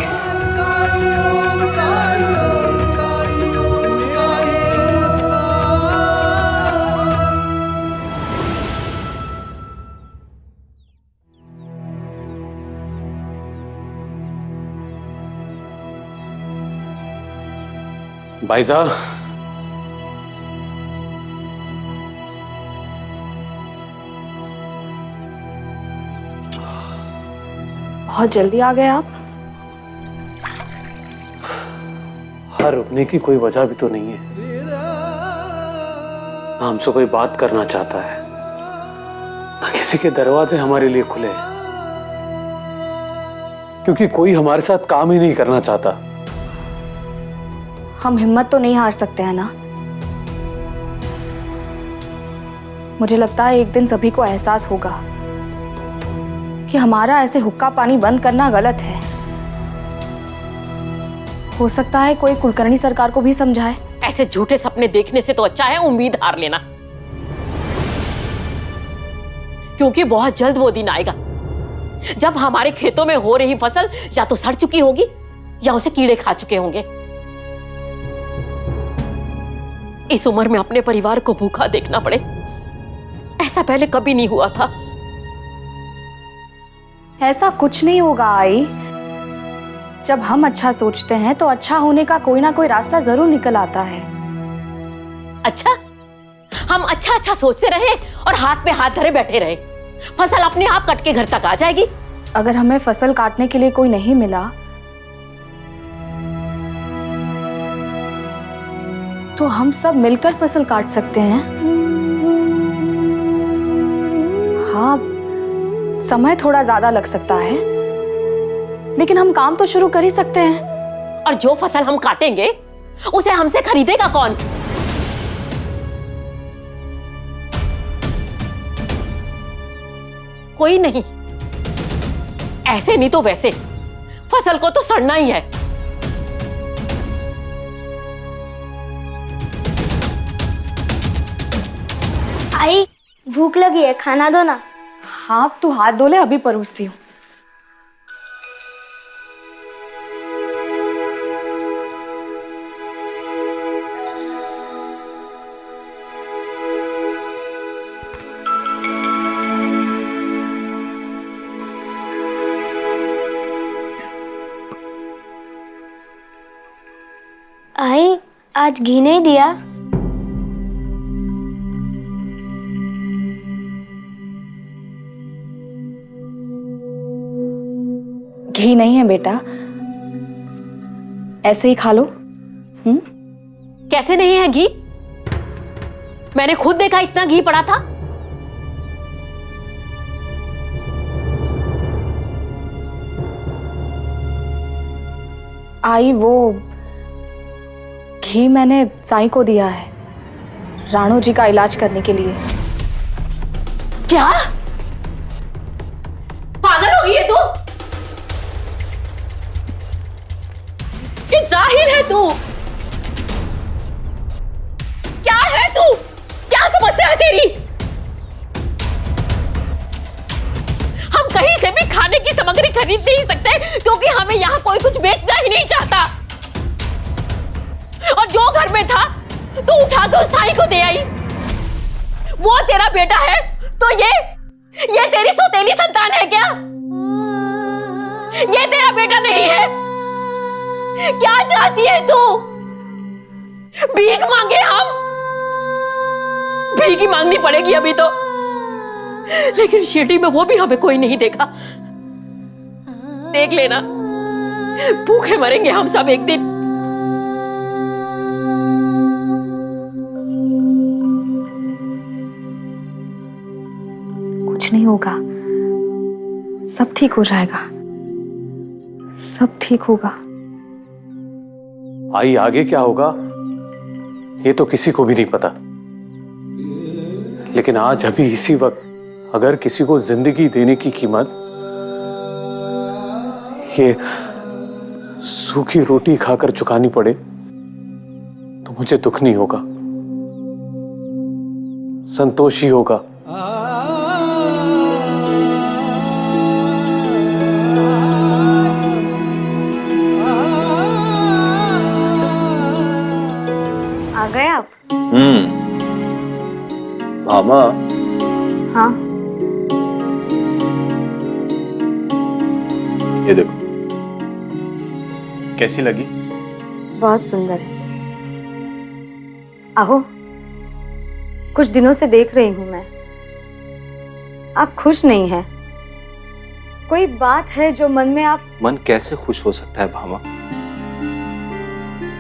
भाई साहब, बहुत जल्दी आ गए आप। हाँ, रुकने की कोई वजह भी तो नहीं है। ना हमसे कोई बात करना चाहता है, ना किसी के दरवाजे हमारे लिए खुले हैं, क्योंकि कोई हमारे साथ काम ही नहीं करना चाहता। हम हिम्मत तो नहीं हार सकते हैं ना। मुझे लगता है एक दिन सभी को एहसास होगा कि हमारा ऐसे हुक्का पानी बंद करना गलत है। हो सकता है कोई कुलकर्णी सरकार को भी समझाए। ऐसे झूठे सपने देखने से तो अच्छा है उम्मीद हार लेना, क्योंकि बहुत जल्द वो दिन आएगा जब हमारे खेतों में हो रही फसल या तो सड़ चुकी होगी या उसे कीड़े खा चुके होंगे। इस उम्र में अपने परिवार को भूखा देखना पड़े, ऐसा पहले कभी नहीं हुआ था। ऐसा कुछ नहीं होगा आई। जब हम अच्छा सोचते हैं तो अच्छा होने का कोई ना कोई रास्ता जरूर निकल आता है। अच्छा, हम अच्छा अच्छा सोचते रहे और हाथ पे हाथ धरे बैठे रहे, फसल अपने आप कट के घर तक आ जाएगी। अगर हमें फसल काटने के लिए कोई नहीं मिला तो हम सब मिलकर फसल काट सकते हैं। हाँ, समय थोड़ा ज्यादा लग सकता है, लेकिन हम काम तो शुरू कर ही सकते हैं। और जो फसल हम काटेंगे उसे हमसे खरीदेगा कौन? कोई नहीं। ऐसे नहीं तो वैसे फसल को तो सड़ना ही है। आई, भूख लगी है, खाना दो ना। हाँ, तू हाथ धो ले, अभी परोसती हूँ। आई, आज घी नहीं दिया। घी नहीं है बेटा, ऐसे ही खा लो। कैसे नहीं है घी? मैंने खुद देखा इतना घी पड़ा था। आई, वो घी मैंने साईं को दिया है राणो जी का इलाज करने के लिए। क्या? कहीं से भी खाने की सामग्री खरीद नहीं सकते क्योंकि हमें यहाँ कोई कुछ बेचना ही नहीं चाहता। और जो घर में था तो उठा के उस साई को दे आई। वो तेरा बेटा है तो ये तेरी सौतेली संतान है क्या? ये तेरा बेटा नहीं है? क्या चाहती है तू? भीख मांगे हम? भीख ही मांगनी पड़ेगी अभी तो। लेकिन शिरडी में वो भी हमें कोई नहीं देखा। देख लेना, भूखे मरेंगे हम सब एक दिन। कुछ नहीं होगा, सब ठीक हो जाएगा, सब ठीक होगा। आई आगे क्या होगा ये तो किसी को भी नहीं पता, लेकिन आज अभी इसी वक्त अगर किसी को जिंदगी देने की कीमत ये सूखी रोटी खाकर चुकानी पड़े तो मुझे दुख नहीं होगा, संतोष ही होगा। आ गए आप? मामा। हाँ। ये देखो, कैसी लगी? बहुत सुंदर है। आहो, कुछ दिनों से देख रही हूं मैं, आप खुश नहीं हैं। कोई बात है जो मन में आप... मन कैसे खुश हो सकता है भामा?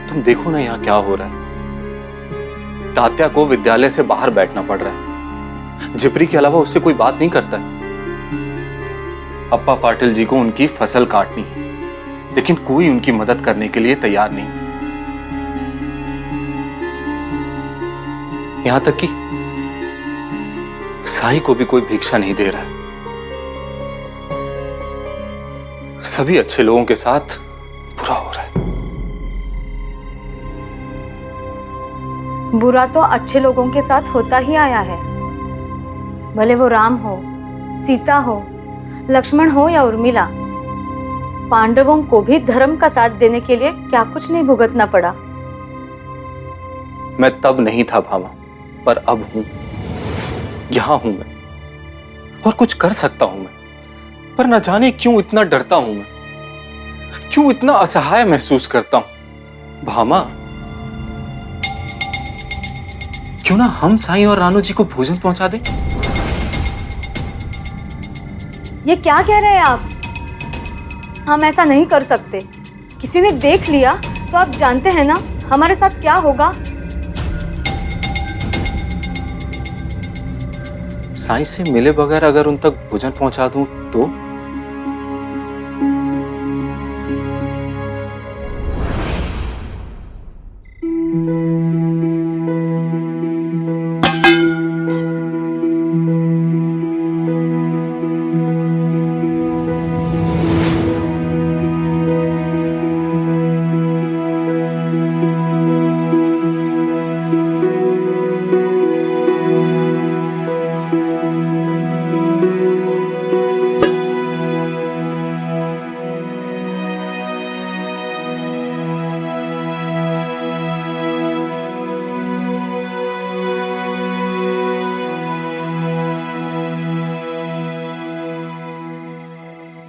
तुम देखो ना यहाँ क्या हो रहा है। तात्या को विद्यालय से बाहर बैठना पड़ रहा है। जिपरी के अलावा उससे कोई बात नहीं करता है। अप्पा पाटिल जी को उनकी फसल काटनी है, लेकिन कोई उनकी मदद करने के लिए तैयार नहीं। यहां तक कि साई को भी कोई भिक्षा नहीं दे रहा है। सभी अच्छे लोगों के साथ बुरा हो रहा है। बुरा तो अच्छे लोगों के साथ होता ही आया है, भले वो राम हो, सीता हो, लक्ष्मण हो या उर्मिला। पांडवों को भी धर्म का साथ देने के लिए क्या कुछ नहीं भुगतना पड़ा। मैं तब नहीं था भामा, पर अब हूं। यहां हूं मैं और कुछ कर सकता हूं मैं, पर न जाने क्यों इतना डरता हूं मैं, क्यों इतना असहाय महसूस करता हूं। भामा, क्यों ना हम साईं और रानू जी को भोजन पहुंचा दें? ये क्या कह रहे हैं आप? हम ऐसा नहीं कर सकते। किसी ने देख लिया तो आप जानते हैं ना हमारे साथ क्या होगा। साईं से मिले बगैर अगर उन तक भोजन पहुंचा दूं तो?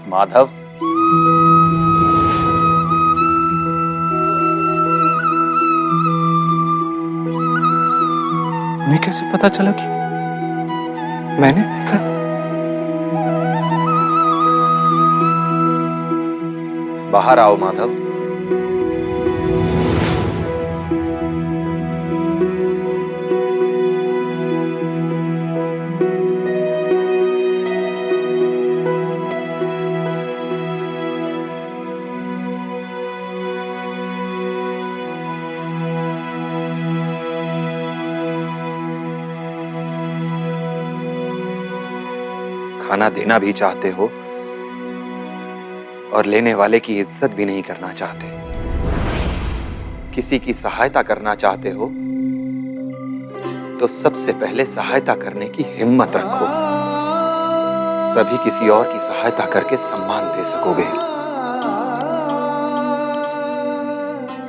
माधव, उन्हें कैसे पता चला कि मैंने देखा? बाहर आओ माधव। खाना देना भी चाहते हो और लेने वाले की इज्जत भी नहीं करना चाहते। किसी की सहायता करना चाहते हो तो सबसे पहले सहायता करने की हिम्मत रखो, तभी किसी और की सहायता करके सम्मान दे सकोगे।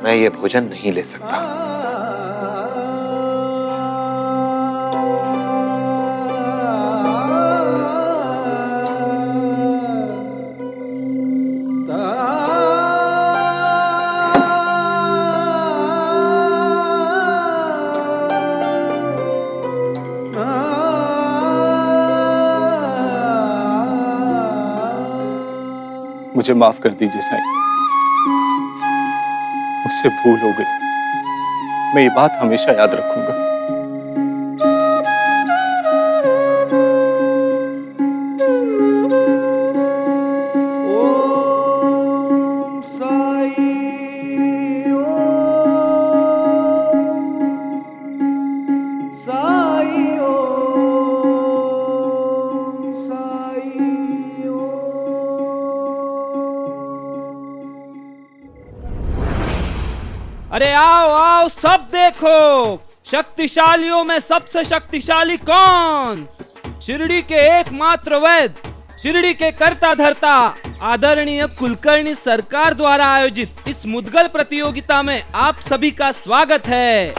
मैं ये भोजन नहीं ले सकता। मुझे माफ कर दीजिए साईं, मुझसे भूल हो गई। मैं ये बात हमेशा याद रखूंगा। अरे आओ आओ सब देखो, शक्तिशालियों में सबसे शक्तिशाली कौन? शिरडी के एकमात्र वैद्य, शिरडी के कर्ता धर्ता आदरणीय कुलकर्णी सरकार द्वारा आयोजित इस मुद्गल प्रतियोगिता में आप सभी का स्वागत है।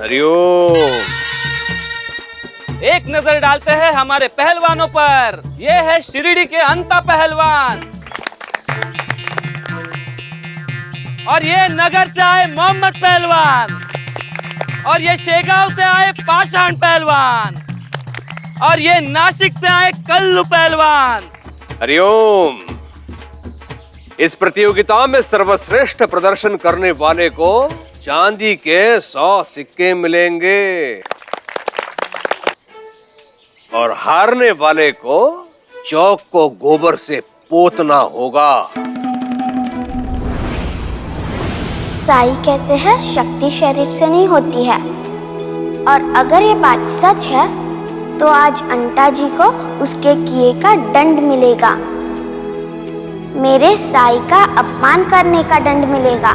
हरिओम। एक नजर डालते हैं हमारे पहलवानों पर। ये है शिरडी के अंता पहलवान, और ये नगर से आए मोहम्मद पहलवान, और ये शेगांव से आए पाषाण पहलवान, और ये नासिक से आए कल्लू पहलवान। हरिओम। इस प्रतियोगिता में सर्वश्रेष्ठ प्रदर्शन करने वाले को चांदी के 100 सिक्के मिलेंगे और हारने वाले को चौक को गोबर से पोतना होगा। साई कहते हैं शक्ति शरीर से नहीं होती है, और अगर ये बात सच है तो आज अंटा जी को उसके किए का दंड मिलेगा। मेरे साई का अपमान करने का दंड मिलेगा।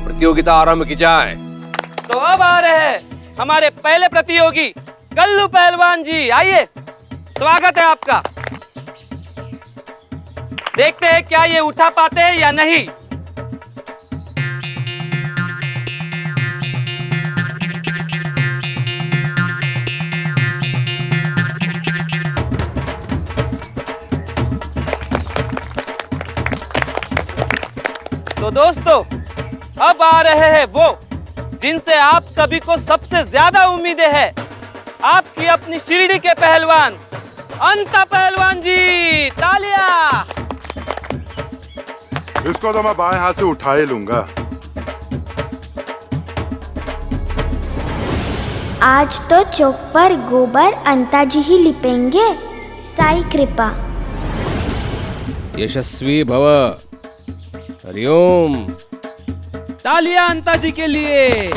प्रतियोगिता आरंभ की जाए। तो अब आ रहे हैं हमारे पहले प्रतियोगी कल्लू पहलवान जी। आइए, स्वागत है आपका। देखते हैं क्या ये उठा पाते हैं या नहीं। तो दोस्तों, अब आ रहे हैं वो जिनसे आप सभी को सबसे ज्यादा उम्मीदें हैं। आपकी अपनी शिरडी के पहलवान अंता पहलवान जी। तालियां। इसको तो मैं बाएं हाथ से उठा ही लूंगा। आज तो चौक पर गोबर अंता जी ही लिपेंगे। साई कृपा। यशस्वी भव। हरिओम। तालियां अंता जी के लिए।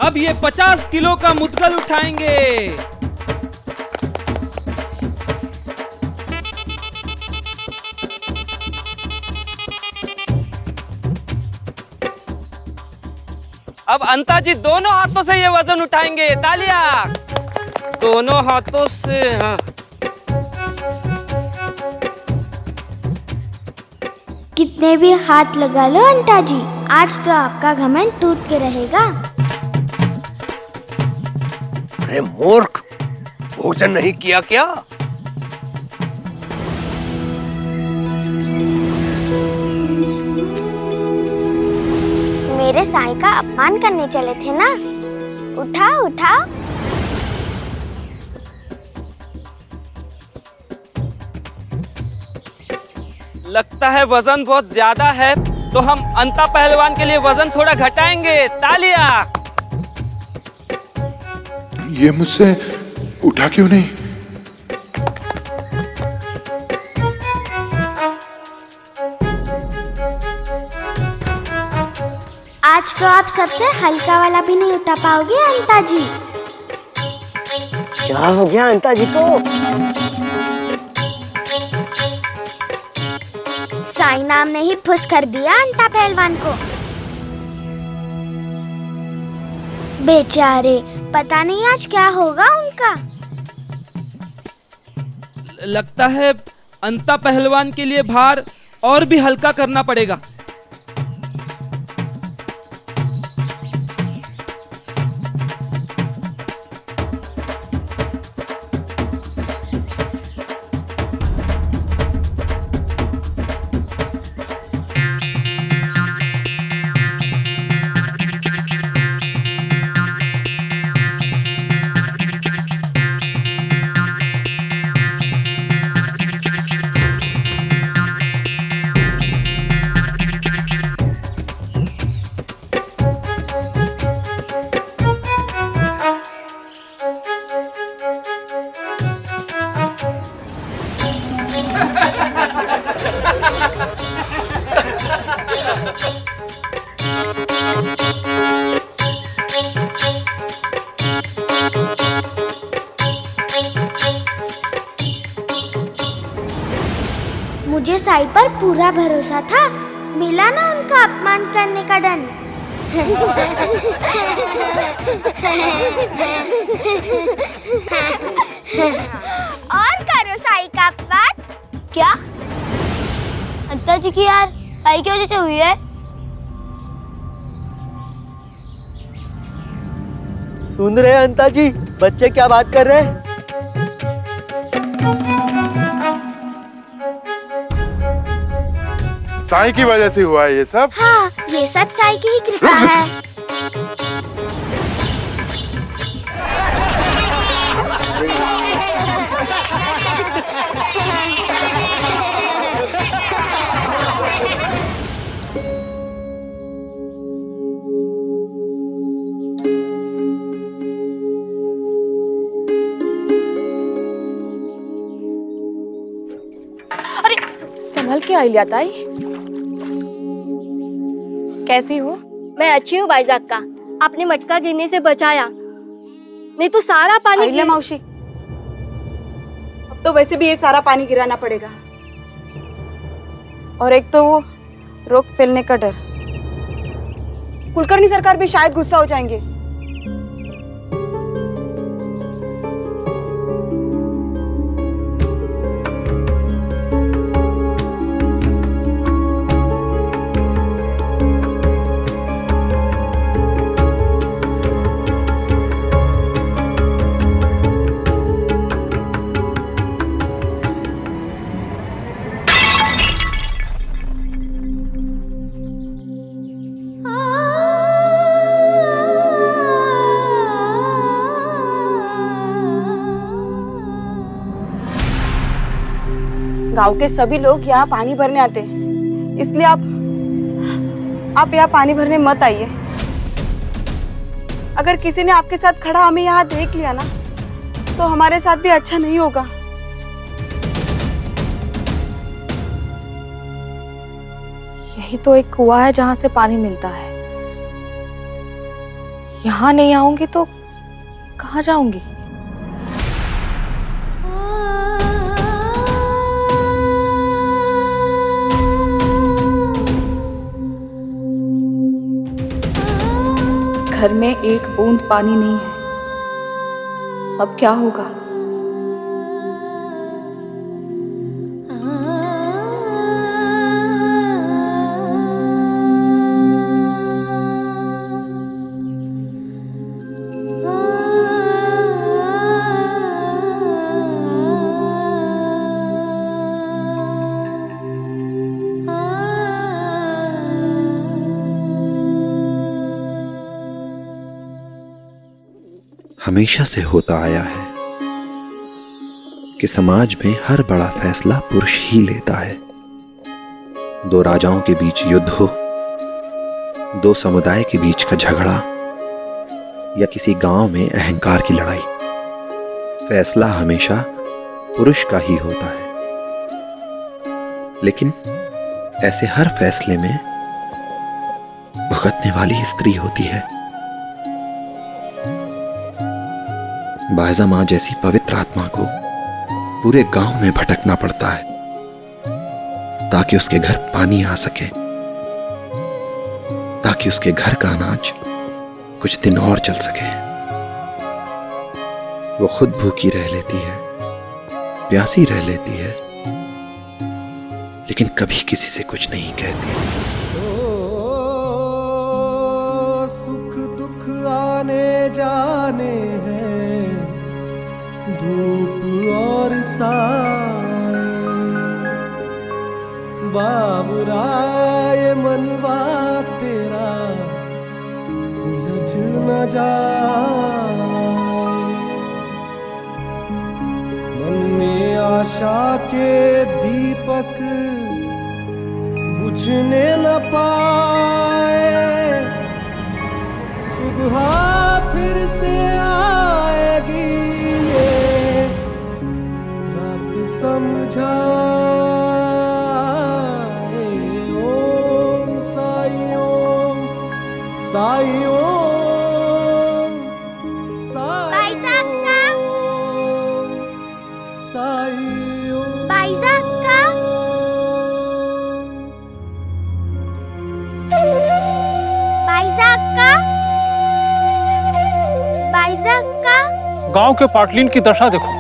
अब ये 50 किलो का मुद्गल उठाएंगे। अब अंता जी दोनों हाथों से ये वजन उठाएंगे। तालियां। दोनों हाथों से। हाँ। कितने भी हाथ लगा लो अंटा जी, आज तो आपका घमंड टूट के रहेगा। अरे मूर्ख, भोजन नहीं किया क्या? मेरे साईं का अपमान करने चले थे ना। उठाओ उठाओ। लगता है वजन बहुत ज्यादा है, तो हम अंता पहलवान के लिए वजन थोड़ा घटाएंगे। तालियां। ये मुझसे उठा क्यों नहीं? आज तो आप सबसे हल्का वाला भी नहीं उठा पाओगे अंता जी। क्या हो गया अंता जी को? साई नाम ने ही फुस कर दिया अंता पहलवान को। बेचारे पता नहीं आज क्या होगा उनका। लगता है अंता पहलवान के लिए भार और भी हल्का करना पड़ेगा। मुझे साई पर पूरा भरोसा था, मिला ना उनका अपमान करने का दंड। और करो साई का अपमान। क्या अंता जी की यार साई की वजह से हुई है? सुन रहे हैं अंता जी, बच्चे क्या बात कर रहे हैं? साई की वजह से हुआ है ये सब। हाँ, ये सब साई की ही कृपा है। अरे संभल के आई लिया ताई। कैसी हो? मैं अच्छी हूँ भाईजाक का, आपने मटका गिरने से बचाया, नहीं तो सारा पानी गिर... मौसी, अब तो वैसे भी ये सारा पानी गिराना पड़ेगा, और एक तो वो रोग फैलने का डर। कुलकर्णी सरकार भी शायद गुस्सा हो जाएंगे। गांव के सभी लोग यहाँ पानी भरने आते हैं, इसलिए आप यहाँ पानी भरने मत आइए। अगर किसी ने आपके साथ खड़ा हमें यहाँ देख लिया ना, तो हमारे साथ भी अच्छा नहीं होगा। यही तो एक कुआं है जहां से पानी मिलता है। यहाँ नहीं आऊंगी तो कहाँ जाऊंगी? घर में एक बूंद पानी नहीं है, अब क्या होगा? हमेशा से होता आया है कि समाज में हर बड़ा फैसला पुरुष ही लेता है। दो राजाओं के बीच युद्ध हो, दो समुदाय के बीच का झगड़ा, या किसी गांव में अहंकार की लड़ाई, फैसला हमेशा पुरुष का ही होता है। लेकिन ऐसे हर फैसले में भुगतने वाली स्त्री होती है। बायजा माँ जैसी पवित्र आत्मा को पूरे गांव में भटकना पड़ता है ताकि उसके घर पानी आ सके, ताकि उसके घर का अनाज कुछ दिन और चल सके। वो खुद भूखी रह लेती है, प्यासी रह लेती है, लेकिन कभी किसी से कुछ नहीं कहती। सुख दुख आने जाने हैं, धूप और साए, बाबुराए मनवा तेरा उलझ न जाए। मन में आशा के दीपक बुझने न पाए, सुबह फिर से आएगी ये रात समझाए। ओम साई ओम, साई ओम, साई ओम, साई ओम। बाइज़ाक का गांव के पाटलीन की दशा देखो।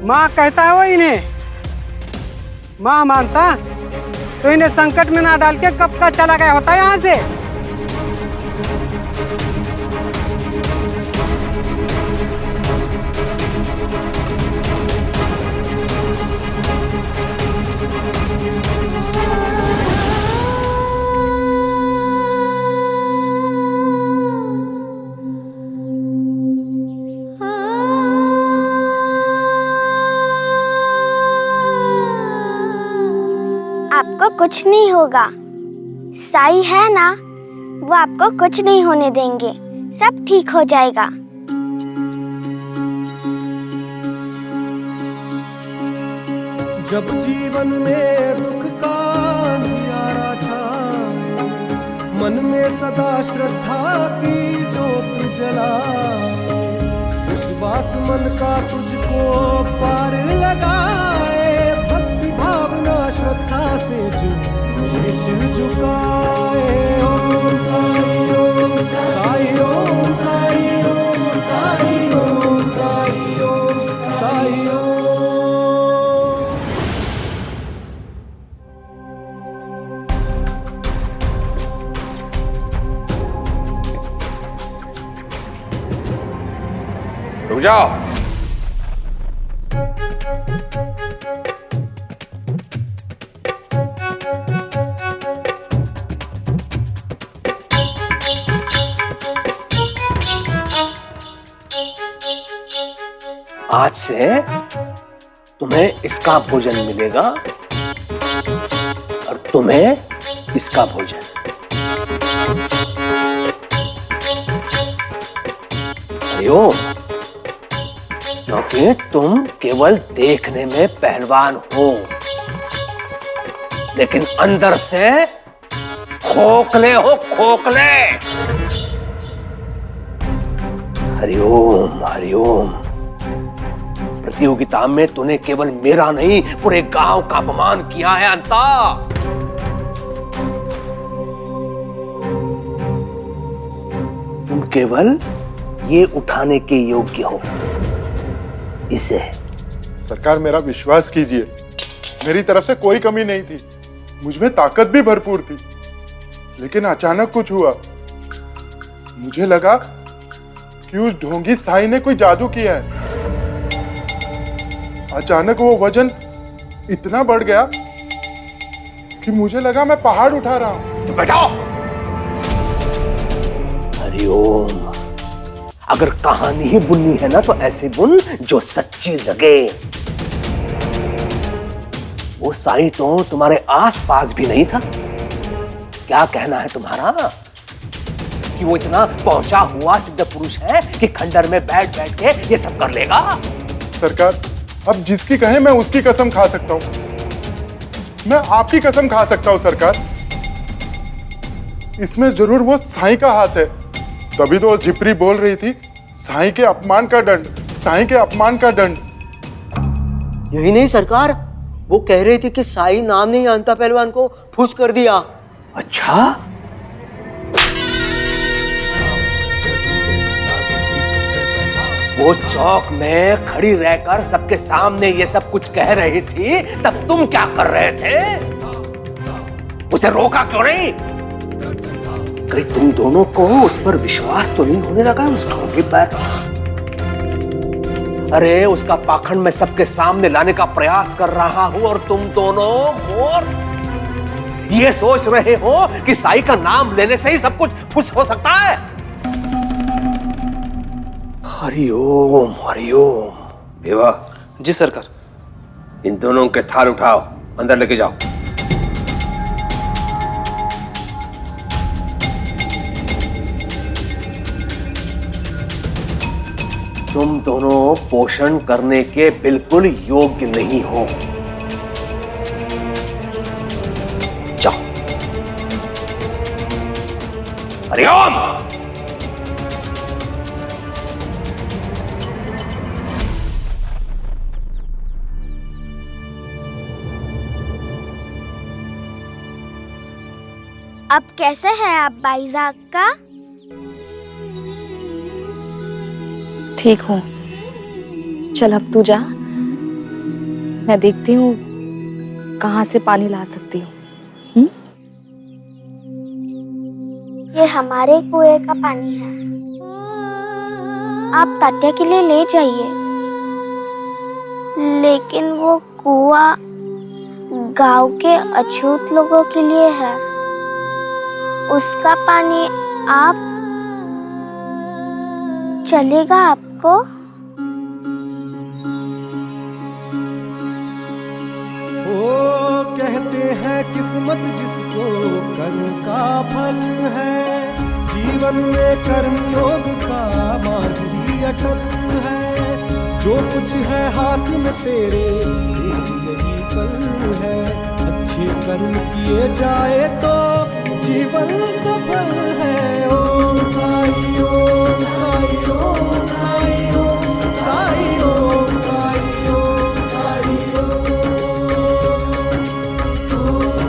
माँ कहता है वो इन्हें, माँ मानता तो इन्हें संकट में ना डाल के कब का चला गया होता यहाँ से। आपको कुछ नहीं होगा, साई है ना, वो आपको कुछ नहीं होने देंगे, सब ठीक हो जाएगा। जब जीवन में दुख का अंधियारा छाए, मन में सदा श्रद्धा की ज्योत जलाए, विश्वास मन का तुझको पार लगाए, भक्ति भावना श्रद्धा से जो शीश झुकाए। ओम साई ओम, साई ओम, साई ओम, साई ओम, साई ओम, साई ओम। रुक जाओ। आज से तुम्हें इसका भोजन मिलेगा और तुम्हें इसका भोजन। हरिओम। क्योंकि तुम केवल देखने में पहलवान हो, लेकिन अंदर से खोखले हो, खोखले। हरिओम हरिओम। प्रतियोगिता में तूने केवल मेरा नहीं, पूरे गांव का अपमान किया है अंता। तुम केवल ये उठाने के योग्य हो इसे। सरकार मेरा विश्वास कीजिए, मेरी तरफ से कोई कमी नहीं थी, मुझमें ताकत भी भरपूर थी, लेकिन अचानक कुछ हुआ। मुझे लगा कि उस ढोंगी साई ने कोई जादू किया है। अचानक वो वजन इतना बढ़ गया कि मुझे लगा मैं पहाड़ उठा रहा हूं। तो बैठाओ। हरिओम। अगर कहानी ही बुननी है ना, तो ऐसी बुन जो सच्ची लगे। वो साई तो तुम्हारे आसपास भी नहीं था। क्या कहना है तुम्हारा कि वो इतना पहुंचा हुआ सिद्ध पुरुष है कि खंडर में बैठ बैठ के ये सब कर लेगा? सरकार, अब जिसकी कहे मैं उसकी कसम खा सकता हूं। मैं आपकी कसम खा सकता हूं सरकार, इसमें जरूर वो साईं का हाथ है। तभी तो झिपरी बोल रही थी, साईं के अपमान का दंड, साईं के अपमान का दंड। यही नहीं सरकार, वो कह रही थी कि साई नाम ने ही अंता पहलवान को फूस कर दिया। अच्छा? वो चौक में खड़ी रहकर सबके सामने ये सब कुछ कह रही थी, तब तुम क्या कर रहे थे? उसे रोका क्यों नहीं? कहीं तुम दोनों को उस पर विश्वास तो नहीं होने लगा उस ढोंगी पर? अरे उसका पाखंड मैं सबके सामने लाने का प्रयास कर रहा हूं और तुम दोनों ये सोच रहे हो कि साई का नाम लेने से ही सब कुछ फुस हो सकता है। हरिओम हरिओम। देवा जी सरकार। इन दोनों के थाल उठाओ, अंदर लेके जाओ। तुम दोनों पोषण करने के बिल्कुल योग्य नहीं हो। जाओ। हरिओम। अब कैसे है आप बाईजाक का? ठीक हूँ। चल अब तू जा, मैं देखती हूँ कहाँ से पानी ला सकती हूँ। ये हमारे कुएं का पानी है, आप तात्या के लिए ले जाइए। लेकिन वो कुआं गांव के अछूत लोगों के लिए है, उसका पानी आप चलेगा आपको? ओ कहते हैं किस्मत जिसको कर्म का फल है, जीवन में कर्म योग का मार्ग ही अटल है। जो कुछ है हाथ में तेरे यही पल है, अच्छे कर्म किए जाए तो जीवन सफल है। ओम साई ओम साई ओम साई ओम साई ओम साई ओम साई ओम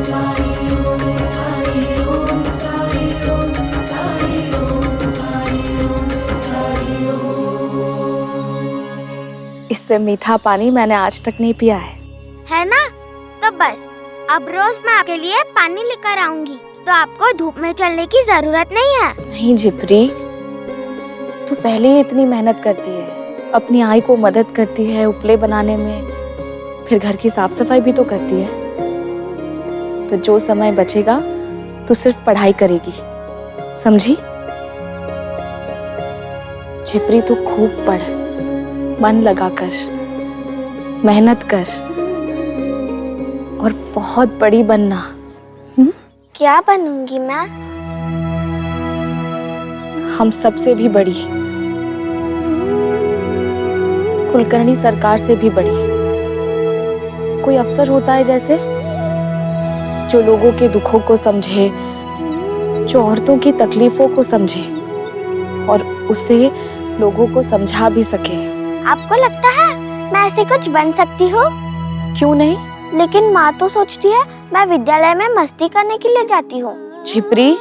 साई ओम साई ओम साई ओम साई ओम साई ओम साई ओम। इससे मीठा पानी मैंने आज तक नहीं पिया है ना? तो बस अब रोज मैं आपके लिए पानी लेकर आऊंगी, तो आपको धूप में चलने की जरूरत नहीं है। नहीं झिपरी, तू पहले ही इतनी मेहनत करती है, अपनी आई को मदद करती है उपले बनाने में, फिर घर की साफ सफाई भी तो करती है। तो जो समय बचेगा तू सिर्फ पढ़ाई करेगी, समझी? झिपरी तू खूब पढ़, मन लगाकर मेहनत कर और बहुत बड़ी बनना। क्या बनूंगी मैं? हम सबसे भी बड़ी, कुलकर्णी सरकार से भी बड़ी। कोई अफसर होता है जैसे, जो लोगों के दुखों को समझे, जो औरतों की तकलीफों को समझे और उसे लोगों को समझा भी सके। आपको लगता है मैं ऐसे कुछ बन सकती हूँ? क्यों नहीं? लेकिन माँ तो सोचती है मैं विद्यालय में मस्ती करने के लिए जाती हूँ। झिपरी,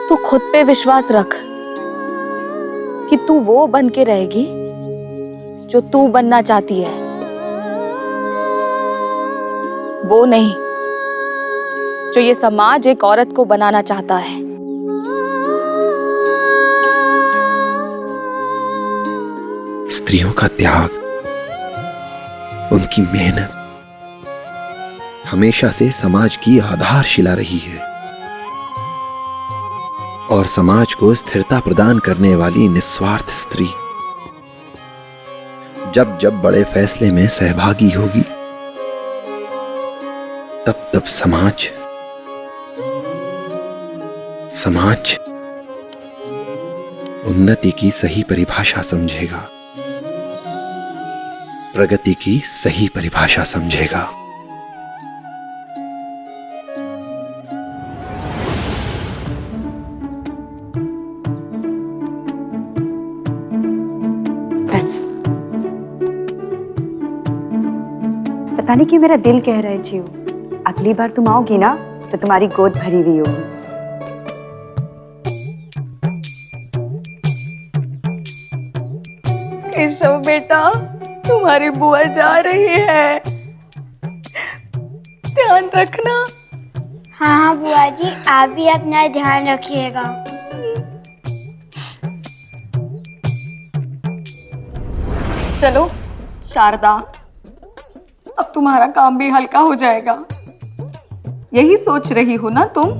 तू खुद पे विश्वास रख कि तू वो बन के रहेगी जो तू बनना चाहती है, वो नहीं जो ये समाज एक औरत को बनाना चाहता है। स्त्रियों का त्याग, उनकी मेहनत हमेशा से समाज की आधारशिला रही है और समाज को स्थिरता प्रदान करने वाली निस्वार्थ स्त्री जब जब बड़े फैसले में सहभागी होगी, तब तब समाज उन्नति की सही परिभाषा समझेगा, प्रगति की सही परिभाषा समझेगा। पता नहीं क्यों मेरा दिल कह रहा है जीव, अगली बार तुम आओगी ना तो तुम्हारी गोद भरी हुई होगी। केशव बेटा, तुम्हारी बुआ जा रही है, ध्यान रखना। हाँ हाँ बुआ जी, आप भी अपना ध्यान रखिएगा। चलो शारदा, अब तुम्हारा काम भी हल्का हो जाएगा। यही सोच रही हो ना तुम?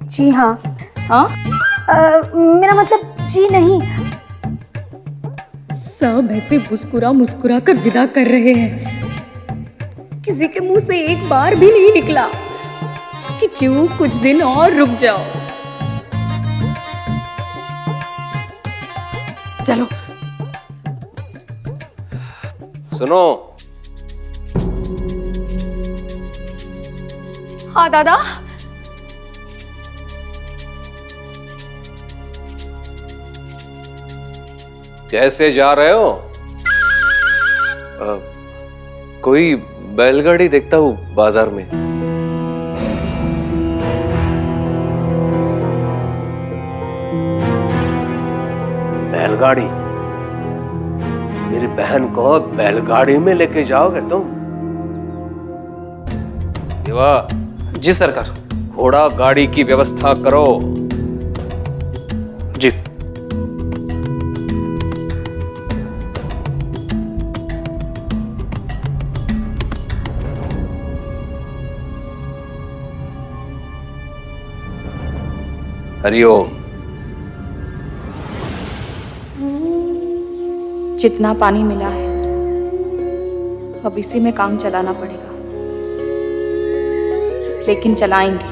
जी हाँ। हाँ? मेरा मतलब जी नहीं। सब ऐसे मुस्कुरा मुस्कुरा कर विदा कर रहे हैं, किसी के मुंह से एक बार भी नहीं निकला कि चिऊ कुछ दिन और रुक जाओ। चलो सुनो। हाँ दादा। कैसे जा रहे हो? कोई बैलगाड़ी देखता हूँ बाजार में। बैलगाड़ी? मेरी बहन को बैलगाड़ी में लेके जाओगे तुम? देवा। जी सरकार। घोड़ा गाड़ी की व्यवस्था करो। जी। हरिओम। जितना पानी मिला है अब इसी में काम चलाना पड़ेगा, लेकिन चलाएंगे,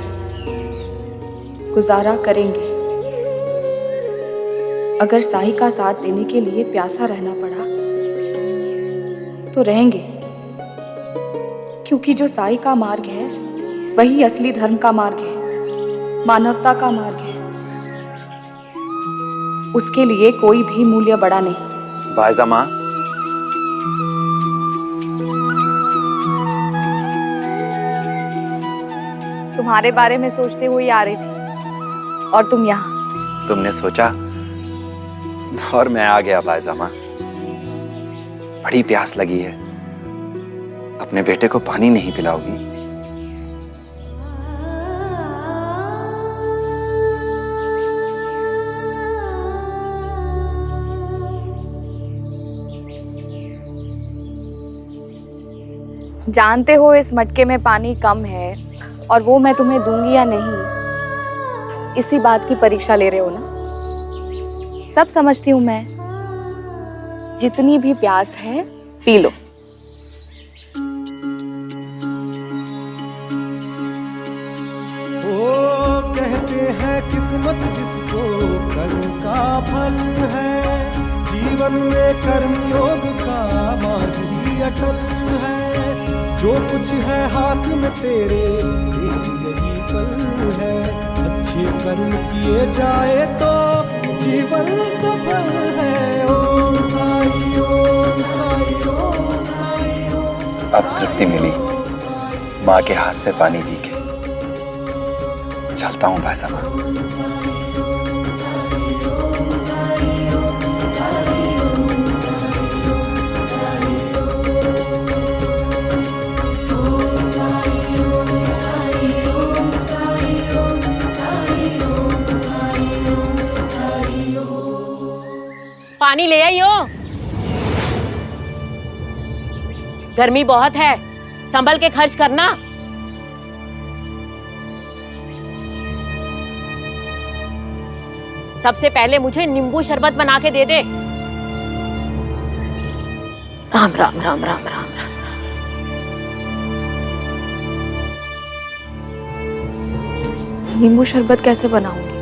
गुजारा करेंगे। अगर साई का साथ देने के लिए प्यासा रहना पड़ा तो रहेंगे, क्योंकि जो साई का मार्ग है वही असली धर्म का मार्ग है, मानवता का मार्ग है। उसके लिए कोई भी मूल्य बड़ा नहीं। बायजा माँ, तुम्हारे बारे में सोचते हुए आ रही थी और तुम यहाँ। तुमने सोचा और मैं आ गया। बायजा माँ, बड़ी प्यास लगी है। अपने बेटे को पानी नहीं पिलाओगी? जानते हो इस मटके में पानी कम है और वो मैं तुम्हें दूंगी या नहीं, इसी बात की परीक्षा ले रहे हो ना? सब समझती हूं मैं, जितनी भी प्यास है पी लो। ओ कहते हैं किस्मत जिसको कर्म का फल है, जीवन में कर्म योग का मार्ग ही अटल है। जो कुछ है हाथ में तेरे एक यही पल है, अच्छे कर्म किए जाए तो जीवन सफल है। ओम साई ओम साई ओम साई ओम। अब तृप्ति मिली माँ के हाथ से पानी पी के। चलता हूँ बायजा माँ। पानी ले आइयो। गर्मी बहुत है, संभल के खर्च करना। सबसे पहले मुझे नींबू शरबत बना के दे दे। राम राम राम राम राम राम। नींबू शरबत कैसे बनाऊंगी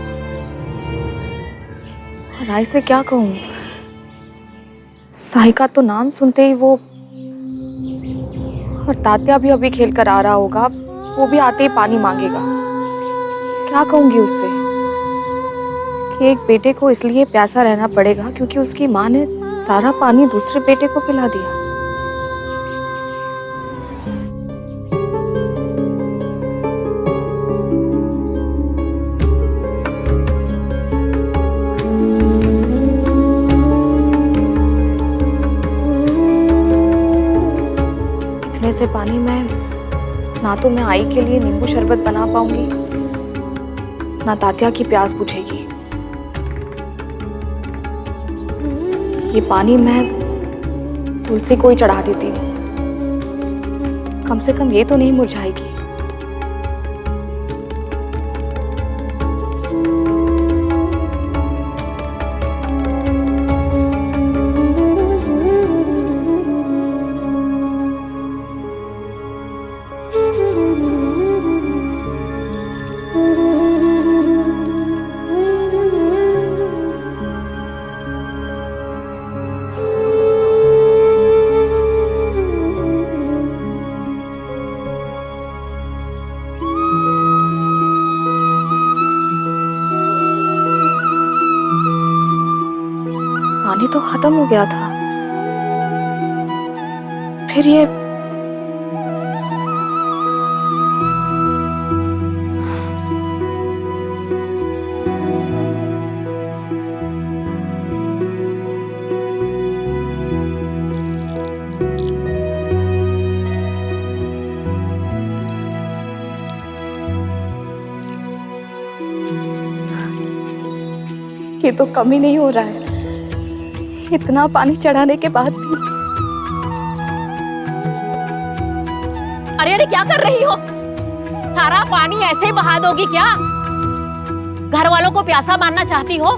और राय से क्या कहूँ? साई का तो नाम सुनते ही वो, और तात्या भी अभी खेल कर आ रहा होगा, वो भी आते ही पानी मांगेगा। क्या कहूंगी उससे कि एक बेटे को इसलिए प्यासा रहना पड़ेगा क्योंकि उसकी माँ ने सारा पानी दूसरे बेटे को पिला दिया। बहने से पानी में ना तो मैं आई के लिए नींबू शरबत बना पाऊंगी, ना तात्या की प्यास बुझेगी। ये पानी मैं तुलसी को ही चढ़ा देती हूँ, कम से कम ये तो नहीं मुरझाएगी। पानी तो खत्म हो गया था, फिर ये तो कम ही नहीं हो रहा है, इतना पानी चढ़ाने के बाद भी। अरे अरे क्या कर रही हो? सारा पानी ऐसे ही बहा दोगी क्या? घर वालों को प्यासा मारना चाहती हो?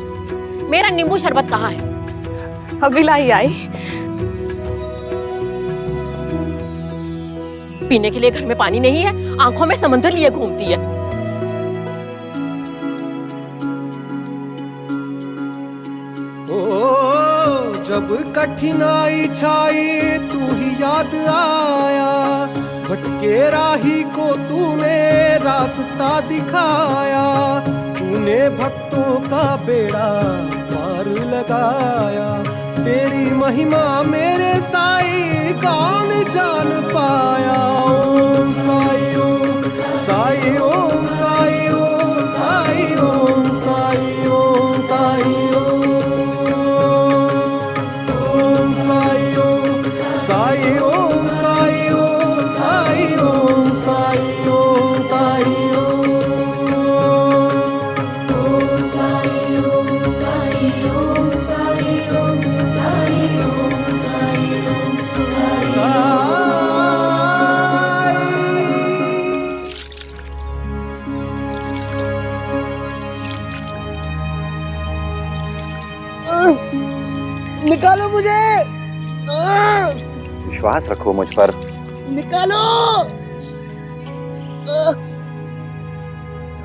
मेरा नींबू शरबत कहाँ है? अभी लाई आई। पीने के लिए घर में पानी नहीं है, आंखों में समंदर लिए घूमती है। जब कठिनाई छाई तू ही याद आया, भटके राही को तूने रास्ता दिखाया, तूने भक्तों का बेड़ा पार लगाया, तेरी महिमा मेरे साईं कौन जान पाया। ओम साईं ओम साईं ओम साईं ओम साईं ओम साईं ओम साईं निकालो मुझे। विश्वास रखो मुझ पर। निकालो।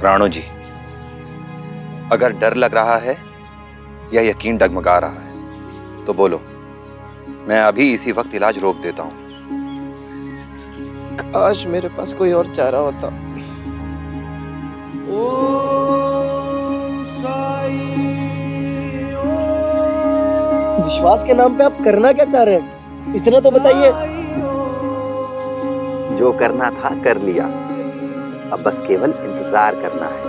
राणो जी, अगर डर लग रहा है या यकीन डगमगा रहा है तो बोलो, मैं अभी इसी वक्त इलाज रोक देता हूँ। काश मेरे पास कोई और चारा होता। विश्वास के नाम पे आप करना क्या चाह रहे हैं, इतना तो बताइए। जो करना था कर लिया, अब बस केवल इंतजार करना है।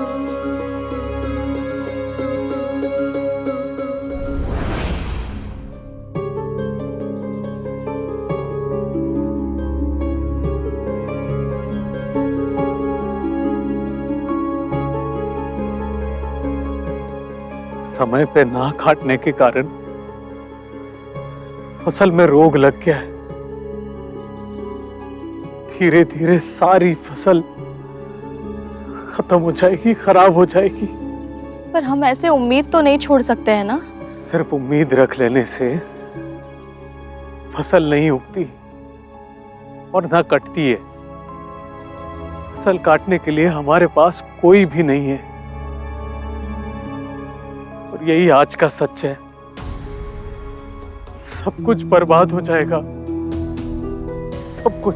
समय पे ना काटने के कारण फसल में रोग लग गया है। धीरे धीरे सारी फसल खत्म हो जाएगी, खराब हो जाएगी। पर हम ऐसे उम्मीद तो नहीं छोड़ सकते हैं ना। सिर्फ उम्मीद रख लेने से फसल नहीं उगती और ना कटती है। फसल काटने के लिए हमारे पास कोई भी नहीं है, और यही आज का सच है। सब कुछ बर्बाद हो जाएगा, सब कुछ।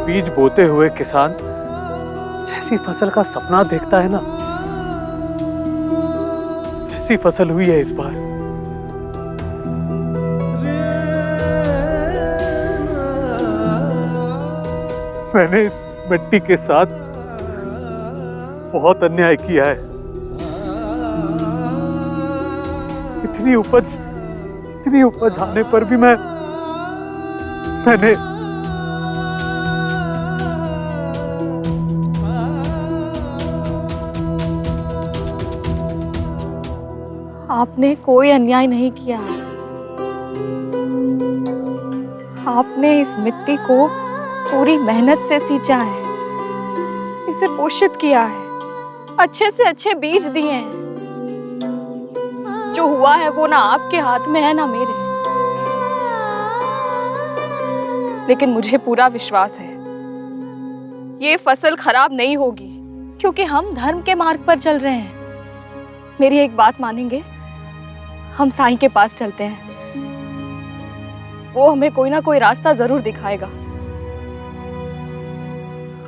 बीज बोते हुए किसान जैसी फसल का सपना देखता है ना, ऐसी फसल हुई है इस बार। मैंने इस मिट्टी के साथ बहुत अन्याय किया है। इतनी उपज आने पर भी मैं मैंने आपने कोई अन्याय नहीं किया। आपने इस मिट्टी को पूरी मेहनत से सींचा है, इसे पोषित किया है, अच्छे से अच्छे बीज दिए हैं। जो हुआ है वो ना आपके हाथ में है ना मेरे, लेकिन मुझे पूरा विश्वास है ये फसल खराब नहीं होगी, क्योंकि हम धर्म के मार्ग पर चल रहे हैं। मेरी एक बात मानेंगे? हम साईं के पास चलते हैं, वो हमें कोई ना कोई रास्ता जरूर दिखाएगा।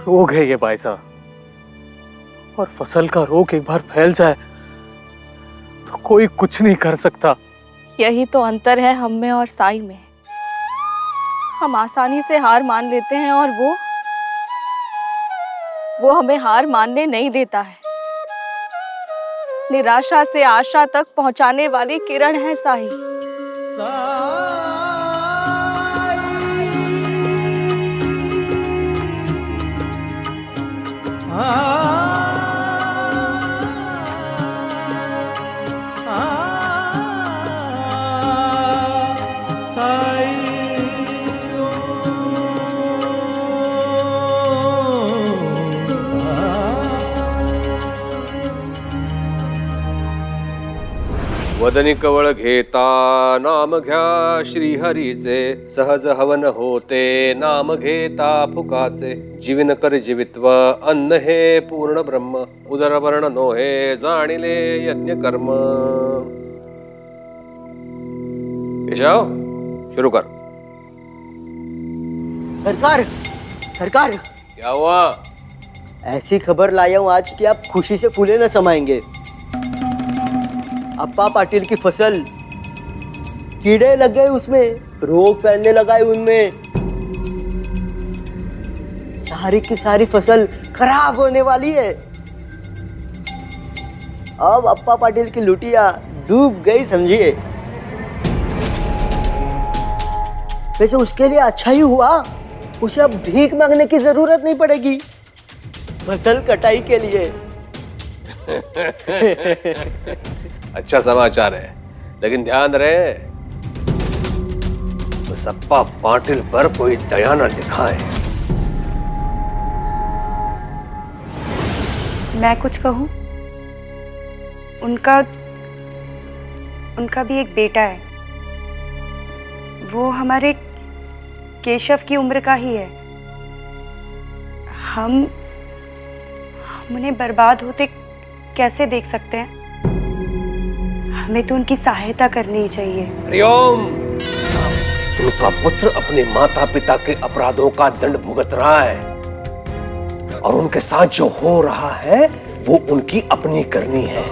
रोग है ये भाई साहब, और फसल का रोग एक बार फैल जाए तो कोई कुछ नहीं कर सकता। यही तो अंतर है हम में और साईं में। हम आसानी से हार मान लेते हैं और वो हमें हार मानने नहीं देता है। निराशा से आशा तक पहुंचाने वाली किरण है साईं। वदनी कवळ घेता नाम घ्या श्रीहरीचे, सहज हवन होते नाम घेता फुकाचे, जीवन कर जीवित्व अन्न हे पूर्ण ब्रह्म, उदरवर्ण नोहे जाणिले यज्ञ कर्म। केशव शुरू कर। सरकार, सरकार, क्या हुआ? ऐसी खबर लाया हूँ आज कि आप खुशी से फूले न समाएंगे। अप्पा पाटिल की फसल, कीड़े लग गए उसमें, रोग फैलने लगा है उनमें, सारी की सारी फसल खराब होने वाली है। अब अप्पा पाटिल की लुटिया डूब गई समझिए। वैसे उसके लिए अच्छा ही हुआ, उसे अब भीख मांगने की जरूरत नहीं पड़ेगी फसल कटाई के लिए। अच्छा समाचार है, लेकिन ध्यान रहे उस अप्पा पाटिल पर कोई दया न दिखाए। मैं कुछ कहूँ? उनका भी एक बेटा है, वो हमारे केशव की उम्र का ही है। हम उन्हें बर्बाद होते कैसे देख सकते हैं? हमें तो उनकी सहायता करनी चाहिए। हरिओम। उनका पुत्र अपने माता पिता के अपराधों का दंड भुगत रहा है, और उनके साथ जो हो रहा है वो उनकी अपनी करनी है।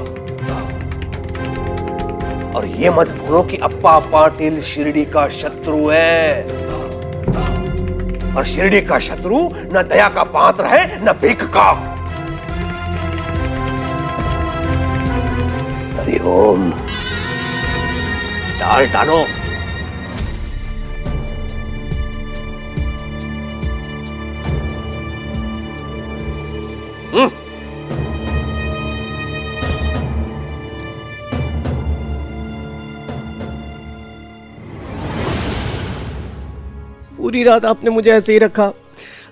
और ये मत भूलो कि अप्पा पाटिल शिरडी का शत्रु है, और शिरडी का शत्रु न दया का पात्र है न भीख का। हरिओम। डाल डालो। पूरी रात आपने मुझे ऐसे ही रखा,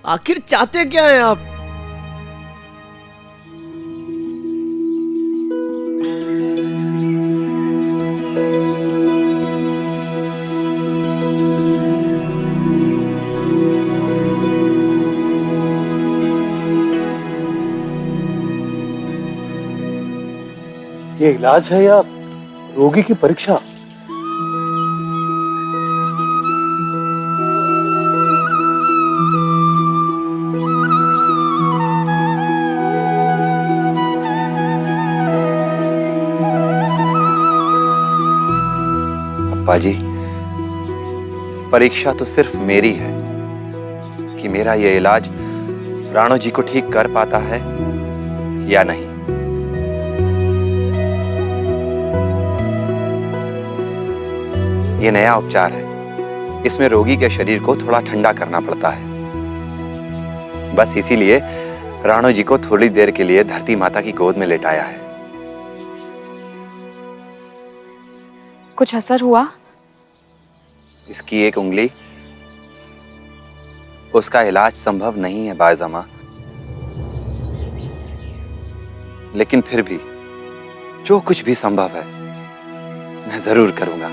आखिर चाहते क्या हैं आप? ये इलाज है या रोगी की परीक्षा? अप्पा जी, परीक्षा तो सिर्फ मेरी है कि मेरा यह इलाज राणो जी को ठीक कर पाता है या नहीं। ये नया उपचार है, इसमें रोगी के शरीर को थोड़ा ठंडा करना पड़ता है। बस इसीलिए राणो जी को थोड़ी देर के लिए धरती माता की गोद में लेटाया है। कुछ असर हुआ? इसकी एक उंगली, उसका इलाज संभव नहीं है बायजामा, लेकिन फिर भी जो कुछ भी संभव है मैं जरूर करूंगा।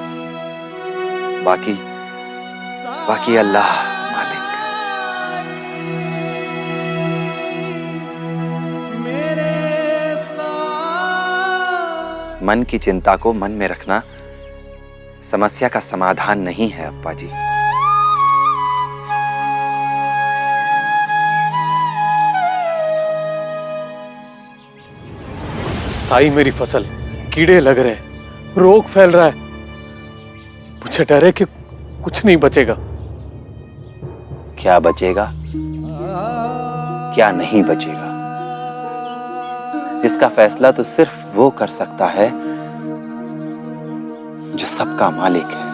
बाकी अल्लाह मालिक। मन की चिंता को मन में रखना समस्या का समाधान नहीं है अप्पा जी। साई, मेरी फसल कीड़े लग रहे हैं, रोग फैल रहा है। मुझे डर है कि कुछ नहीं बचेगा। क्या बचेगा, क्या नहीं बचेगा, इसका फैसला तो सिर्फ वो कर सकता है जो सबका मालिक है।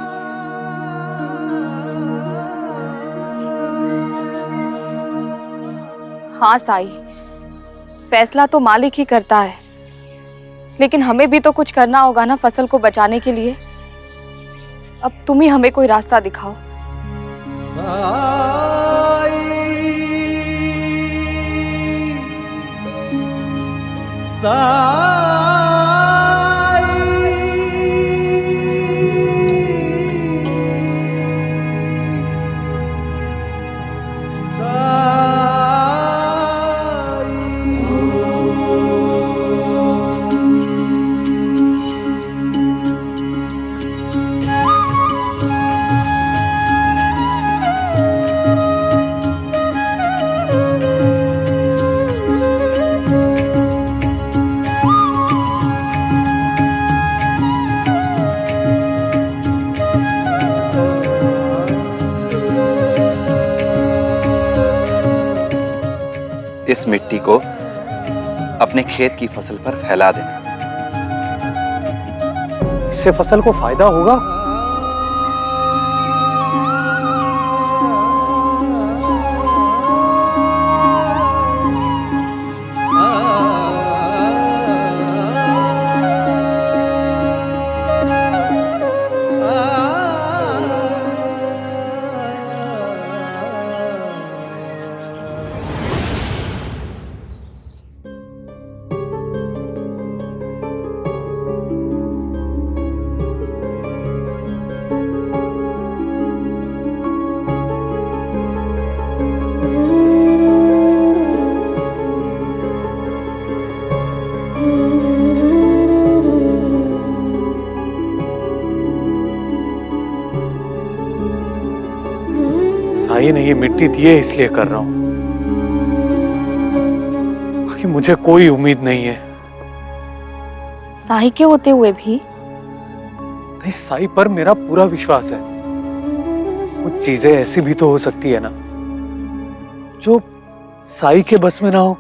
हाँ साई, फैसला तो मालिक ही करता है, लेकिन हमें भी तो कुछ करना होगा ना फसल को बचाने के लिए। अब तुम ही हमें कोई रास्ता दिखाओ। इस मिट्टी को अपने खेत की फसल पर फैला देना। इससे फसल को फायदा होगा? साई ने ये मिट्टी दी है इसलिए कर रहा हूं, बाकी मुझे कोई उम्मीद नहीं है। साई के होते हुए भी? नहीं, साई पर मेरा पूरा विश्वास है। कुछ चीजें ऐसी भी तो हो सकती है ना जो साई के बस में ना हो।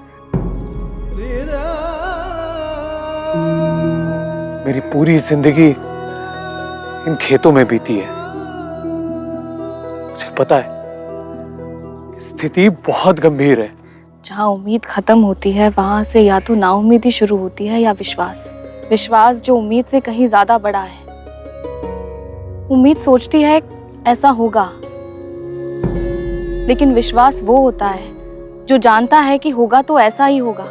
मेरी पूरी जिंदगी इन खेतों में बीती है। मुझे पता है स्थिति बहुत गंभीर है। जहाँ उम्मीद खत्म होती है वहां से या तो नाउम्मीदी शुरू होती है या विश्वास जो उम्मीद से कहीं ज्यादा बड़ा है। उम्मीद सोचती है ऐसा होगा, लेकिन विश्वास वो होता है जो जानता है कि होगा तो ऐसा ही होगा।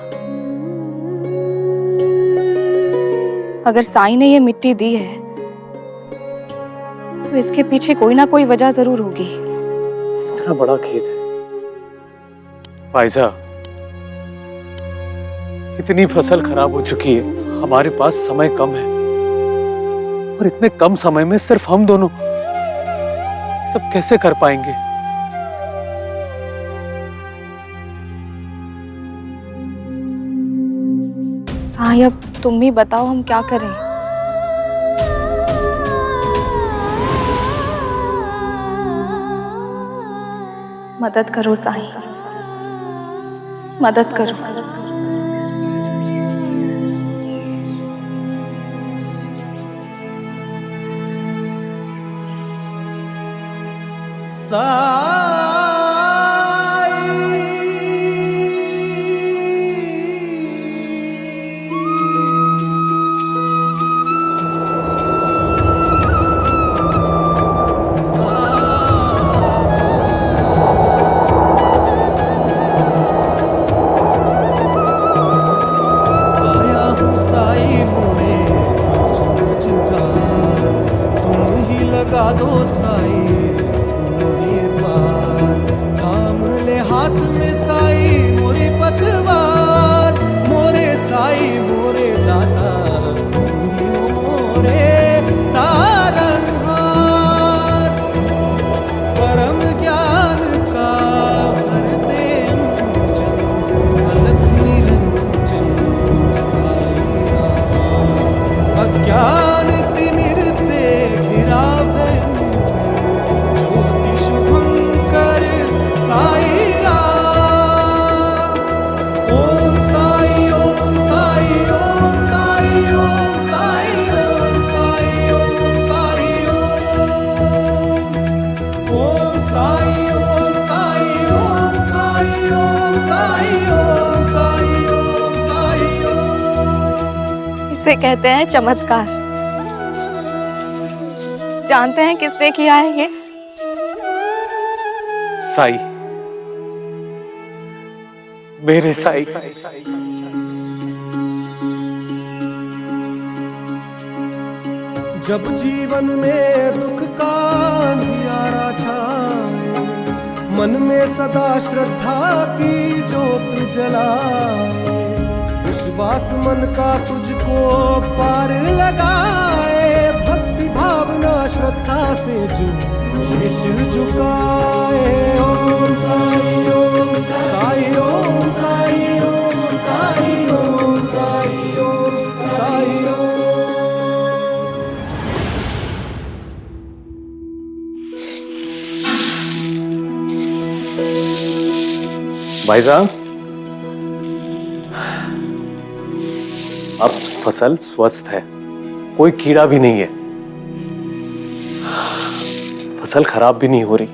अगर साई ने ये मिट्टी दी है तो इसके पीछे कोई ना कोई वजह जरूर होगी। इतना बड़ा खेत है भाईसा, इतनी फसल खराब हो चुकी है, हमारे पास समय कम है और इतने कम समय में सिर्फ हम दोनों सब कैसे कर पाएंगे? साई, अब तुम ही बताओ हम क्या करें। मदद करो साई, मदद करो। लगा दो साई मोरे पार, थाम ले हाथ में साई मोरी पतवार, मोरे साई मोरे दाता मोरे तारणहार, परम ज्ञान का भरते अंजन, अलग निरंजन साई अज्ञान तिमिर से घिरा इसे कहते हैं चमत्कार। जानते हैं किसने किया है ये? साई, मेरे साई। जब जीवन में दुख का अंधियारा छाए, मन में सदा श्रद्धा की ज्योत जलाए, विश्वास मन का तुझको पार लगाए, भक्ति भावना श्रद्धा से जो शीश झुकाए। ओम साई ओम साई ओम साई ओम साई ओम साई ओम साई ओम। भाई साहब, अब फसल स्वस्थ है, कोई कीड़ा भी नहीं है, फसल खराब भी नहीं हो रही।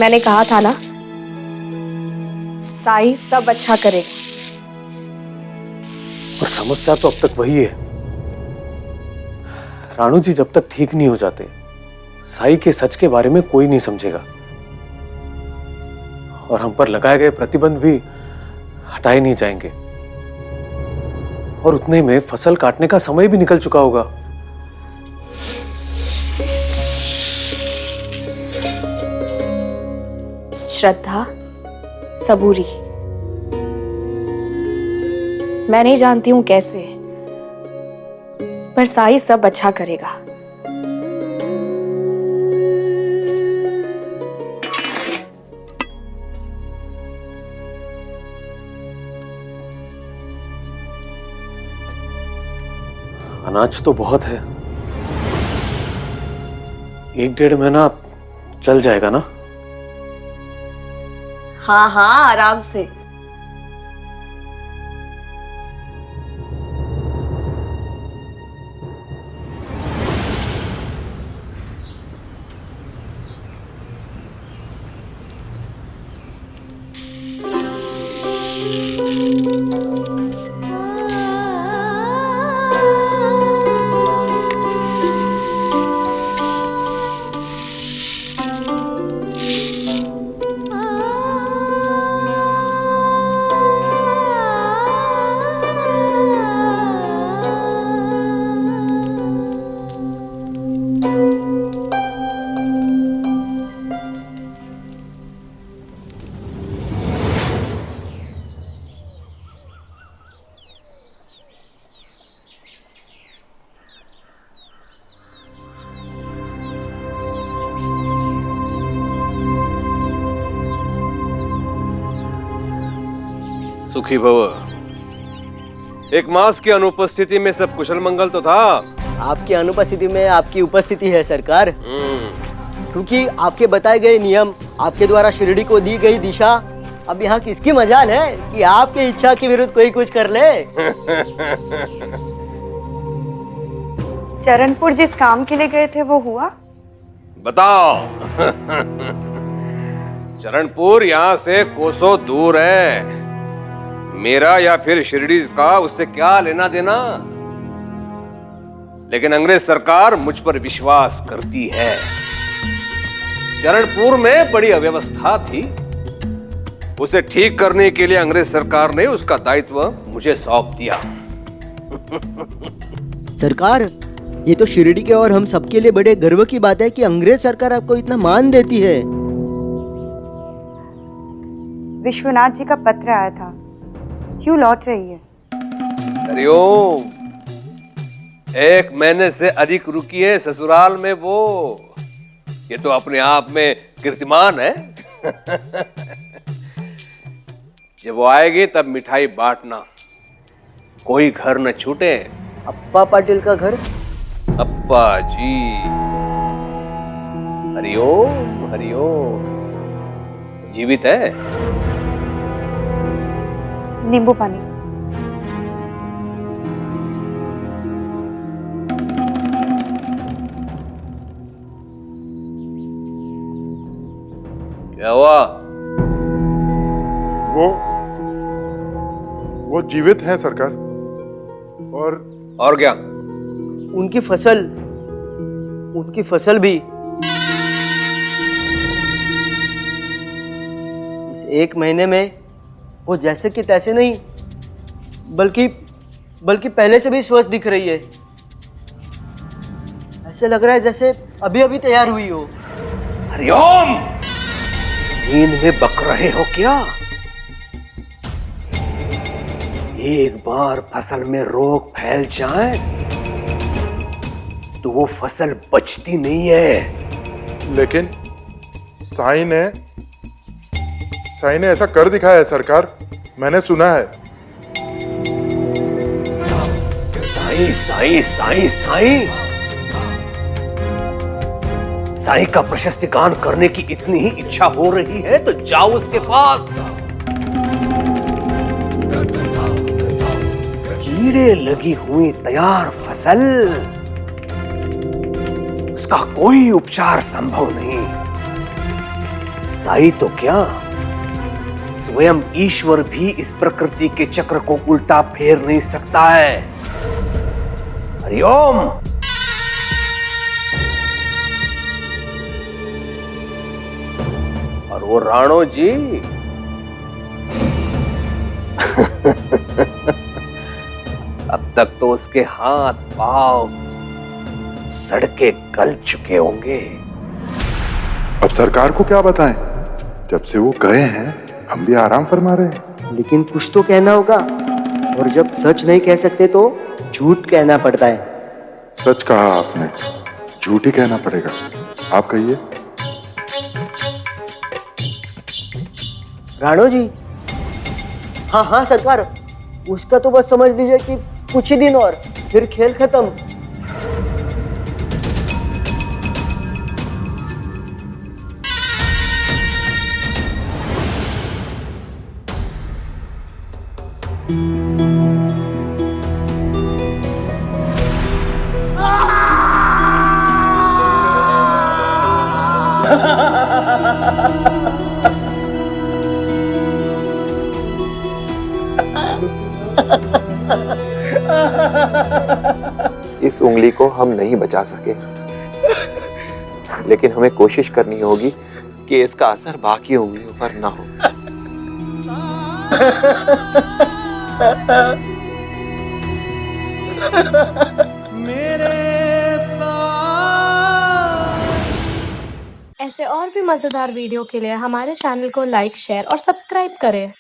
मैंने कहा था ना, साई सब अच्छा करेगा। और समस्या तो अब तक वही है, राणू जी जब तक ठीक नहीं हो जाते, साई के सच के बारे में कोई नहीं समझेगा, और हम पर लगाए गए प्रतिबंध भी हटाए नहीं जाएंगे, और उतने में फसल काटने का समय भी निकल चुका होगा। श्रद्धा, सबूरी, मैं नहीं जानती हूं कैसे, पर साई सब अच्छा करेगा। अनाज तो बहुत है, 1-1.5 महीना चल जाएगा ना? हाँ हाँ, आराम से। सुखी भव। एक मास की अनुपस्थिति में सब कुशल मंगल तो था। आपकी अनुपस्थिति में आपकी उपस्थिति है सरकार, क्योंकि आपके बताए गए नियम, आपके द्वारा शिरडी को दी गई दिशा, अब यहाँ किसकी मजाल है कि आपके इच्छा के विरुद्ध कोई कुछ कर ले। चरणपुर जिस काम के लिए गए थे वो हुआ? बताओ। चरणपुर यहाँ से कोसों दूर है। मेरा या फिर शिरडी का उससे क्या लेना देना? लेकिन अंग्रेज सरकार मुझ पर विश्वास करती है। चरणपुर में बड़ी अव्यवस्था थी, उसे ठीक करने के लिए अंग्रेज सरकार ने उसका दायित्व मुझे सौंप दिया। सरकार, ये तो शिरडी के और हम सबके लिए बड़े गर्व की बात है कि अंग्रेज सरकार आपको इतना मान देती है। विश्वनाथ जी का पत्र आया था, क्यों लौट रही है? हरिओम। 1 महीने से अधिक रुकी है ससुराल में वो। ये तो अपने आप में कीर्तिमान है। जब वो आएगी तब मिठाई बांटना, कोई घर न छूटे। अप्पा पाटिल का घर? अप्पा जी। हरिओम हरिओम। जीवित है? नींबू पानी। क्या हुआ? वो जीवित हैं सरकार। और क्या? उनकी फसल भी। इस 1 महीने में वो जैसे कि तैसे नहीं, बल्कि पहले से भी स्वस्थ दिख रही है। ऐसे लग रहा है जैसे अभी अभी तैयार हुई हो। हरिओम, नींद में बक रहे हो क्या? एक बार फसल में रोग फैल जाए तो वो फसल बचती नहीं है। लेकिन साईं ने ऐसा कर दिखाया है सरकार, मैंने सुना है। साईं साईं साईं साईं साईं का प्रशस्ति गान करने की इतनी ही इच्छा हो रही है तो जाओ उसके पास। कीड़े लगी हुई तैयार फसल, उसका कोई उपचार संभव नहीं। साईं तो क्या, स्वयं ईश्वर भी इस प्रकृति के चक्र को उल्टा फेर नहीं सकता है। हरिओम। और वो राणो जी अब तक तो उसके हाथ पांव सड़के गल चुके होंगे। अब सरकार को क्या बताएं? जब से वो गए हैं हम भी आराम फरमा रहे हैं। लेकिन कुछ तो कहना होगा, और जब सच नहीं कह सकते तो झूठ कहना पड़ता है। सच कहा आपने, झूठ ही कहना पड़ेगा। आप कहिए। राणो जी। हाँ सरकार, उसका तो बस समझ लीजिए कि कुछ ही दिन और फिर खेल खत्म। इस उंगली को हम नहीं बचा सके, लेकिन हमें कोशिश करनी होगी कि इसका असर बाकी उंगलियों पर ना हो। ऐसे और भी मजेदार वीडियो के लिए हमारे चैनल को लाइक, शेयर और सब्सक्राइब करें।